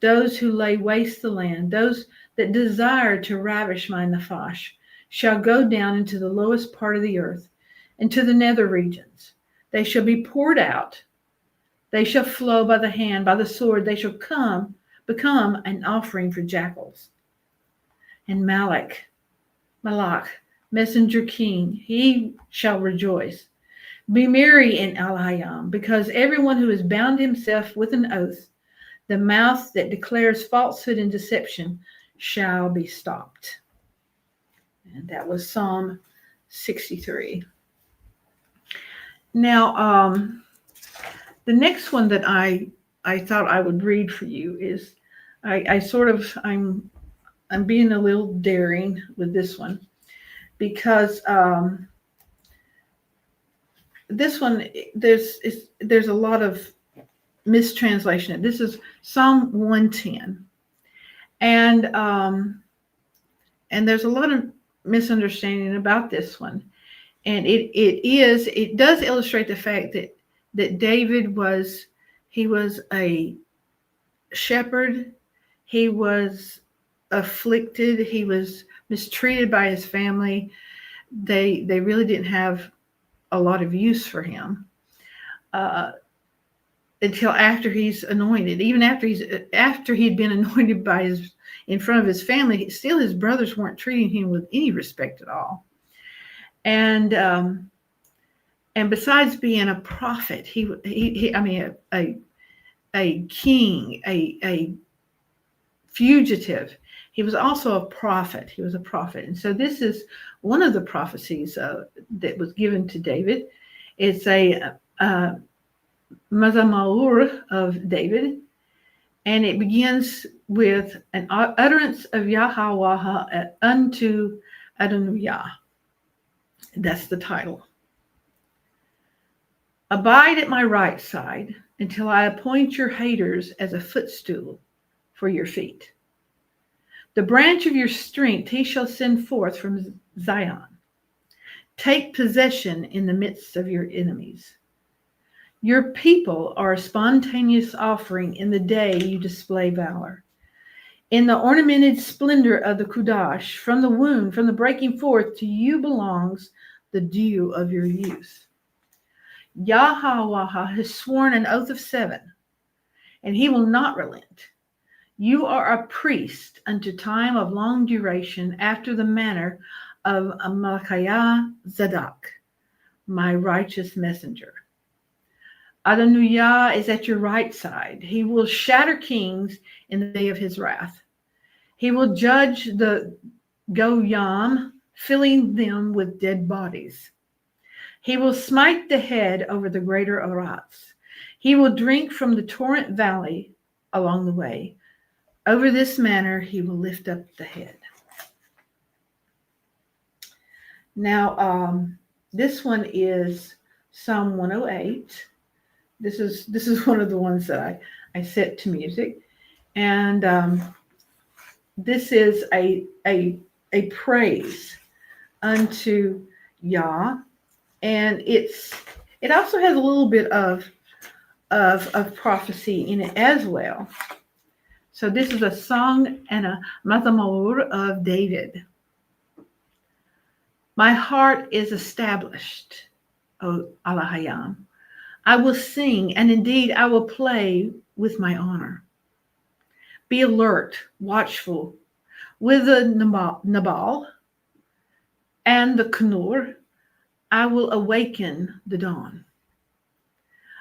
those who lay waste the land, those that desire to ravish my nephash, shall go down into the lowest part of the earth, into the nether regions. They shall be poured out. They shall flow by the hand, by the sword. They shall become an offering for jackals. And Malach, messenger king, he shall rejoice. Be merry in Alhayam, because everyone who has bound himself with an oath, the mouth that declares falsehood and deception, shall be stopped. And that was Psalm 63. Now, the next one that I thought I would read for you is, I'm being a little daring with this one, because this one, there's a lot of mistranslation. This is Psalm 110, and there's a lot of misunderstanding about this one. And it does illustrate the fact that David was a shepherd. He was afflicted. He was mistreated by his family. They really didn't have a lot of use for him until after he's anointed. Even after he'd been anointed in front of his family, still his brothers weren't treating him with any respect at all. And besides being a prophet, a king, a fugitive, he was also a prophet. He was a prophet. And so this is one of the prophecies that was given to David. It's a Mazamaur of David, and it begins with an utterance of Yahweh unto Adonijah. That's the title. Abide at my right side until I appoint your haters as a footstool for your feet. The branch of your strength he shall send forth from Zion. Take possession in the midst of your enemies. Your people are a spontaneous offering in the day you display valor. In the ornamented splendor of the Kudash, from the womb, from the breaking forth, to you belongs the dew of your youth. Yahweh has sworn an oath of 7, and he will not relent. You are a priest unto time of long duration, after the manner of Malchiah Zadok, my righteous messenger. Adonijah is at your right side. He will shatter kings in the day of his wrath. He will judge the Goyam, filling them with dead bodies. He will smite the head over the greater Arats. He will drink from the torrent valley along the way. Over this manner he will lift up the head. Now, this one is Psalm 108. This is one of the ones that I set to music, and this is a praise unto Yah, and it also has a little bit of prophecy in it as well. So this is a song and a mazamor of David. My heart is established, O Alahayam. I will sing, and indeed I will play with my honor. Be alert, watchful, with the Nabal and the Kanur. I will awaken the dawn.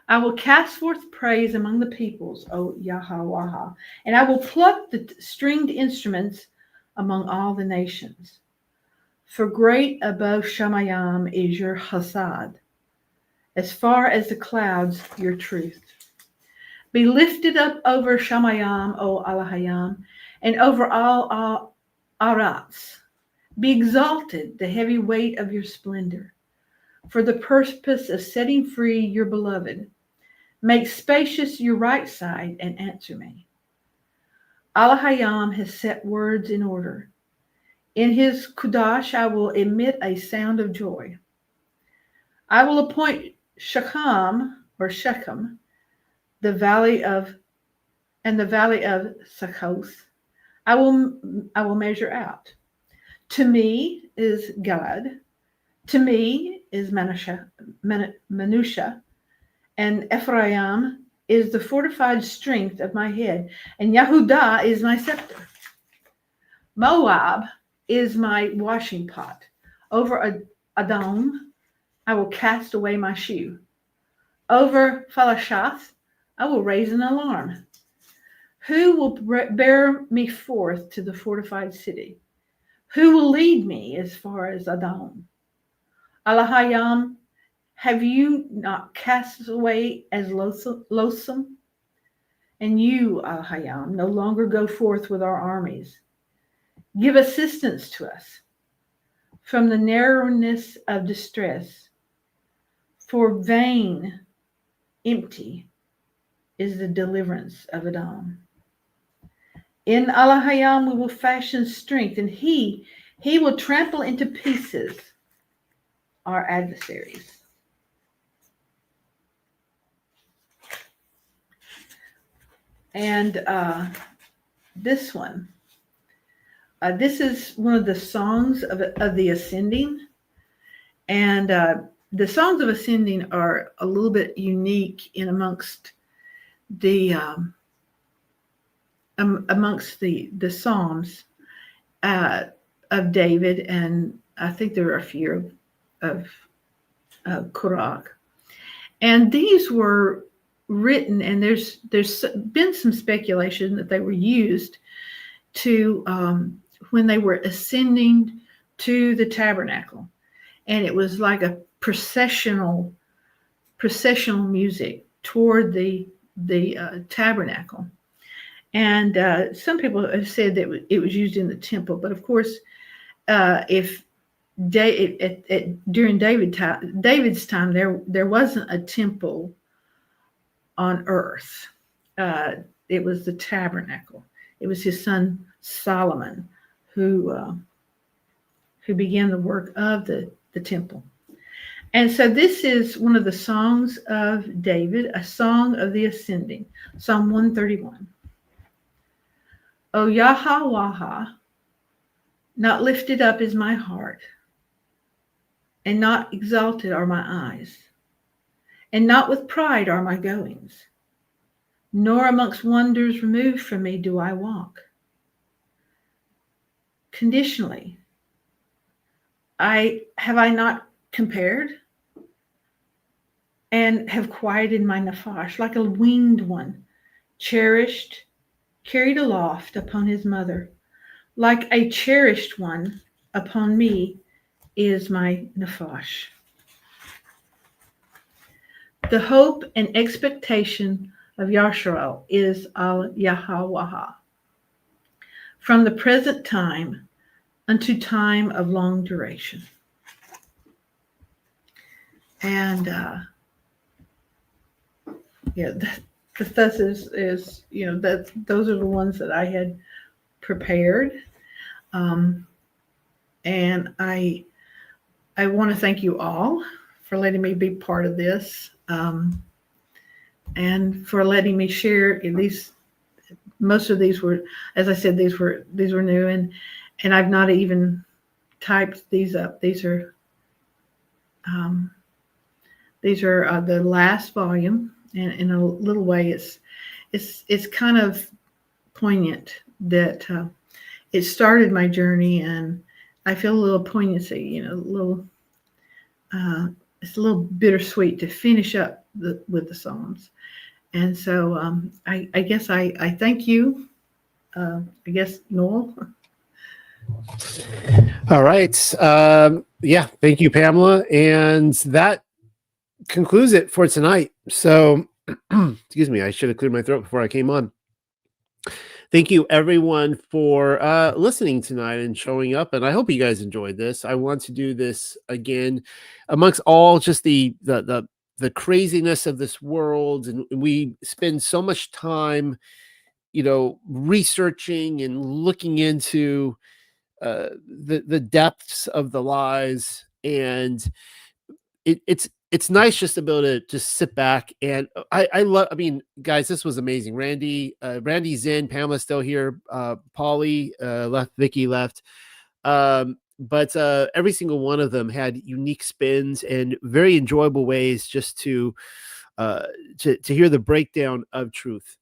I will cast forth praise among the peoples, O Yahweh, and I will pluck the stringed instruments among all the nations. For great above Shamayam is your Hasad, as far as the clouds your truth. Be lifted up over Shamayam, O Alahayam, and over all Arats. Be exalted, the heavy weight of your splendor, for the purpose of setting free your beloved. Make spacious your right side and answer me. Alahayam has set words in order. In his Kudash I will emit a sound of joy. I will appoint Shechem, the valley of Sakhoth. I will measure out. To me is Gad. To me is Manusha, and Ephraim is the fortified strength of my head, and Yehudah is my scepter. Moab is my washing pot. Over Adon I will cast away my shoe. Over Phalashath I will raise an alarm. Who will bear me forth to the fortified city? Who will lead me as far as Adon? Alahayam, have you not cast us away as loathsome? And you, Alahayam, no longer go forth with our armies. Give assistance to us from the narrowness of distress. For vain, empty is the deliverance of Adam. In Alahayam we will fashion strength, and he will trample into pieces our adversaries. And this one, this is one of the songs of the ascending, and the songs of ascending are a little bit unique in amongst the Psalms of David, and I think there are a few of Korach. And these were written, and there's been some speculation that they were used to when they were ascending to the tabernacle, and it was like a processional music toward the tabernacle. And some people have said that it was used in the temple, but of course, if during David's time, there wasn't a temple on earth. It was the tabernacle. It was his son Solomon who began the work of the temple. And so this is one of the songs of David, a song of the ascending, Psalm 131. O Yahweh, not lifted up is my heart, and not exalted are my eyes, and not with pride are my goings, nor amongst wonders removed from me do I walk. Conditionally, have I not compared and have quieted my nephesh like a winged one, cherished, carried aloft upon his mother, like a cherished one upon me is my nephesh. The hope and expectation of Yashrael is al Yahweh, from the present time unto time of long duration. And that is that those are the ones that I had prepared, and I want to thank you all for letting me be part of this, and for letting me share. At least most of these were, as I said, these were new, and I've not even typed these up. These are the last volume, and in a little way, it's kind of poignant that it started my journey, and I feel a little poignancy, it's a little bittersweet to finish up with the Psalms. And so I guess I thank you. I guess Noel. All right. Thank you, Pamela. And that concludes it for tonight. So, excuse me, I should have cleared my throat before I came on. Thank you, everyone, for listening tonight and showing up. And I hope you guys enjoyed this. I want to do this again amongst all just the craziness of this world. And we spend so much time, researching and looking into the depths of the lies. And it's nice just to be able to just sit back, and I love, guys, this was amazing. Randy's in, Pamela's still here, Paulie left, Vicky left, but every single one of them had unique spins and very enjoyable ways just to hear the breakdown of truth.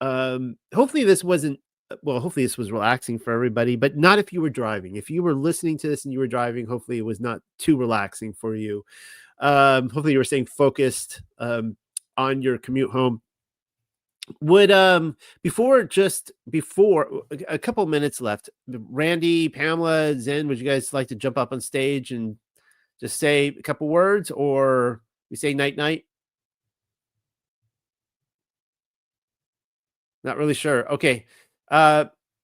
Hopefully this was relaxing for everybody, but not if you were driving. If you were listening to this and you were driving, hopefully it was not too relaxing for you. Hopefully you were staying focused on your commute home. Would before a couple minutes left, Randy, Pamela, Zen, would you guys like to jump up on stage and just say a couple words, or we say night? Not really sure. Okay.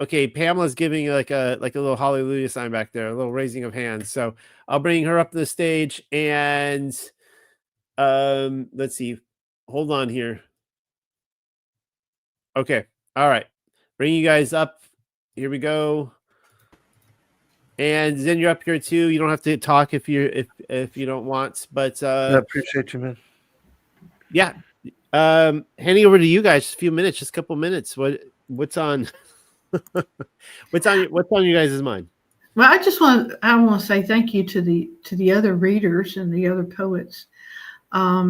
Okay, Pamela's giving like a little hallelujah sign back there, a little raising of hands. So I'll bring her up to the stage, and let's see. Hold on here. Okay. All right. Bring you guys up. Here we go. And Zen, you're up here too. You don't have to talk if you don't want, but I appreciate you, man. Yeah. Handing over to you guys, just a few minutes, just a couple minutes. What's on what's on you guys' mind? Well, I want to say thank you to the other readers and the other poets. I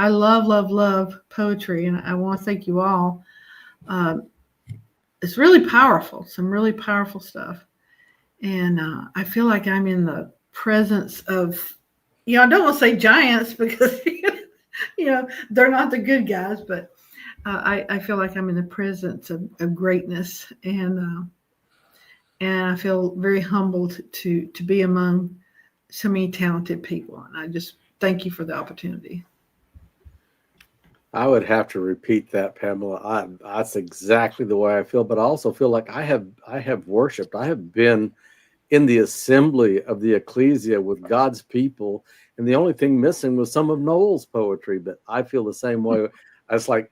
love poetry, and I want to thank you all. It's really powerful, some really powerful stuff. And I feel like I'm in the presence of, I don't want to say giants because, they're not the good guys, but I feel like I'm in the presence of greatness. And I feel very humbled to be among so many talented people. And I just thank you for the opportunity. I would have to repeat that, Pamela. That's exactly the way I feel, but I also feel like I have worshipped. I have been in the assembly of the ecclesia with God's people. And the only thing missing was some of Noel's poetry. But I feel the same way. I was like,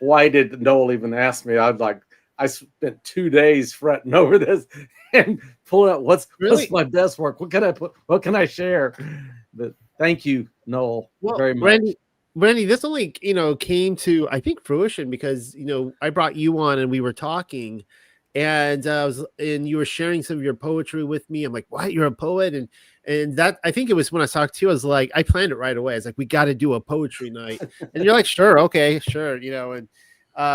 why did Noel even ask me? I spent 2 days fretting over this and pulling out what's my best work. What can I put? What can I share? But thank you, Noel, very much. Randy, this only, came to, I think, fruition because, I brought you on and we were talking and you were sharing some of your poetry with me. I'm like, what? You're a poet? And that, I think it was when I talked to you, I was like, I planned it right away. I was like, we got to do a poetry night. And you're like, sure. Okay, sure. And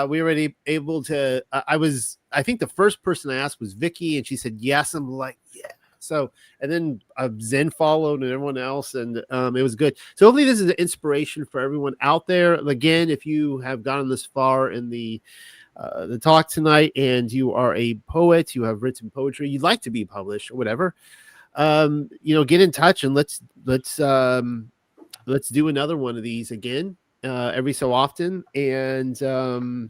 we were already able to, I think the first person I asked was Vicky and she said, yes. I'm like, yeah. So, and then Zen followed and everyone else, and it was good. So hopefully this is an inspiration for everyone out there. Again, if you have gotten this far in the talk tonight and you are a poet, you have written poetry, you'd like to be published or whatever, get in touch and let's do another one of these again every so often. And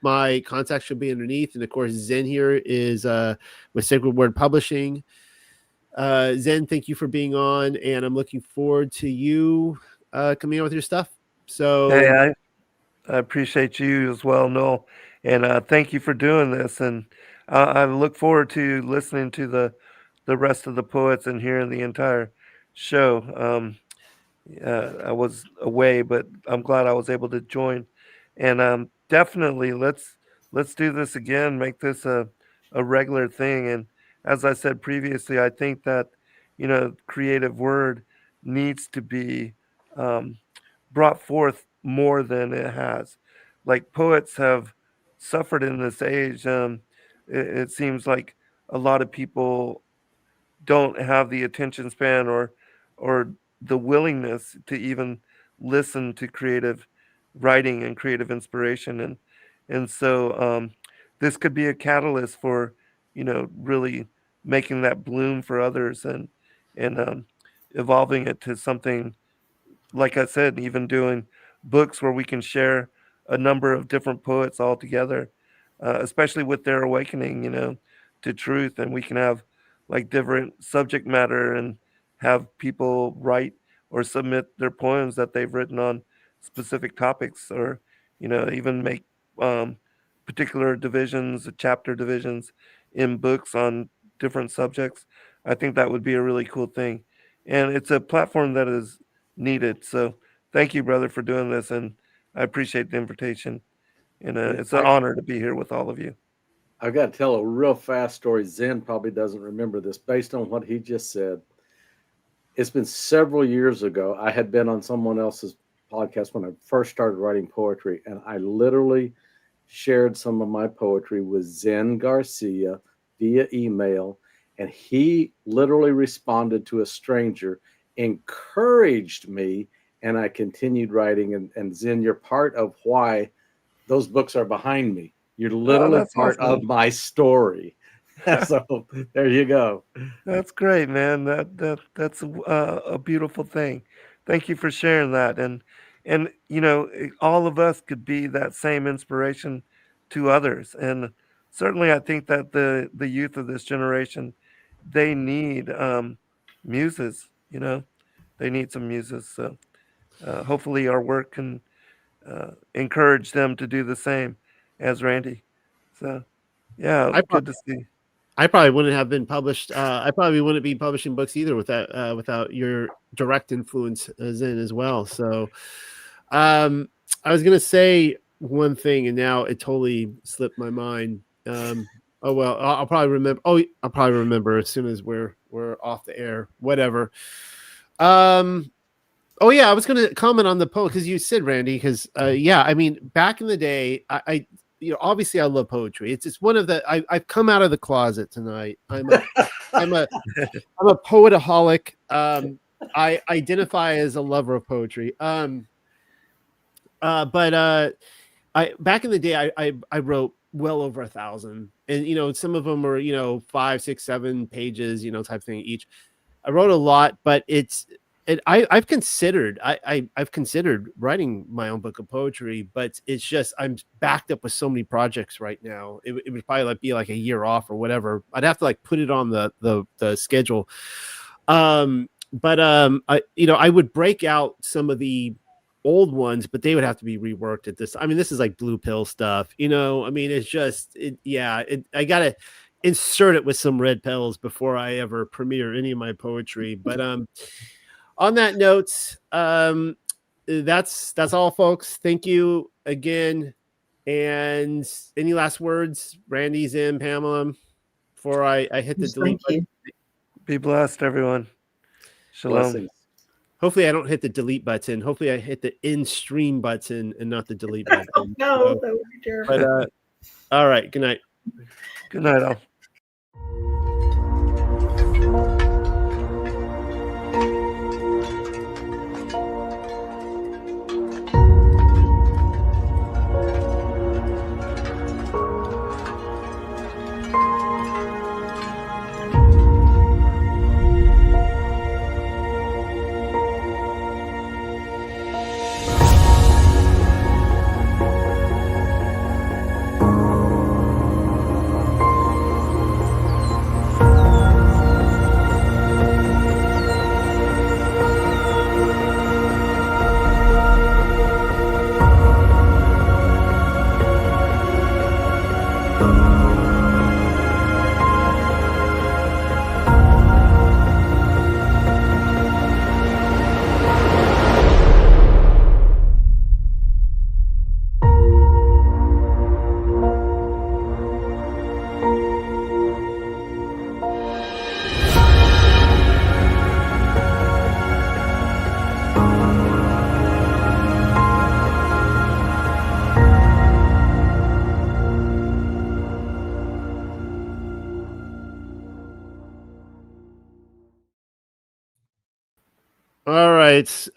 my contact should be underneath, and of course Zen here is with Sacred Word Publishing. Zen, thank you for being on, and I'm looking forward to you coming out with your stuff. So hey, I appreciate you as well, Noel, and thank you for doing this. And I look forward to listening to the rest of the poets and hearing the entire show. I was away, but I'm glad I was able to join. And definitely, let's do this again. Make this a regular thing. And as I said previously, I think that creative word needs to be brought forth more than it has. Like poets have suffered in this age. It seems like a lot of people don't have the attention span or the willingness to even listen to creative writing and creative inspiration, and so this could be a catalyst for really making that bloom for others, and evolving it to something, like I said, even doing books where we can share a number of different poets all together, especially with their awakening, to truth. And we can have like different subject matter and have people write or submit their poems that they've written on specific topics, or, even make particular divisions, chapter divisions in books on different subjects. I think that would be a really cool thing. And it's a platform that is needed. So thank you, brother, for doing this, and I appreciate the invitation. And it's an honor to be here with all of you. I've got to tell a real fast story. Zen probably doesn't remember this based on what he just said. It's been several years ago. I had been on someone else's podcast when I first started writing poetry, and I literally shared some of my poetry with Zen Garcia via email, and he literally responded to a stranger, encouraged me, and I continued writing. And Zen, you're part of why those books are behind me. You're literally part of my story. So there you go. That's great, man. That's a beautiful thing. Thank you for sharing that. And all of us could be that same inspiration to others. And certainly, I think that the youth of this generation, they need muses. They need some muses. So hopefully, our work can encourage them to do the same as Randy. So, yeah, good to see. I probably wouldn't have been published. I probably wouldn't be publishing books either without your direct influence in as well. So, I was gonna say one thing, and now it totally slipped my mind. Oh well, I'll probably remember. Oh, I'll probably remember as soon as we're off the air. Whatever. Oh yeah, I was gonna comment on the poem because you said, Randy, because yeah, I mean, back in the day, I obviously I love poetry. It's one of the I've come out of the closet tonight. I'm a poetaholic. I identify as a lover of poetry. But I back in the day I wrote well over 1,000, and some of them were 5, 6, 7 pages, type thing each. I wrote a lot, but it's I've considered I've considered writing my own book of poetry, but it's just I'm backed up with so many projects right now. It would probably be like a year off or whatever. I'd have to like put it on the schedule. I would break out some of the old ones, but they would have to be reworked at this. I mean, this is like blue pill stuff, I mean, it's just I gotta insert it with some red pills before I ever premiere any of my poetry. But on that note, that's all, folks. Thank you again. And any last words, Randy, Zim, Pamela, before I hit the delete button? Be blessed, everyone. Shalom. Blessings. Hopefully I don't hit the delete button. Hopefully I hit the in stream button and not the delete button. No, that would be terrible. But all right. Good night. Good night, all. All right.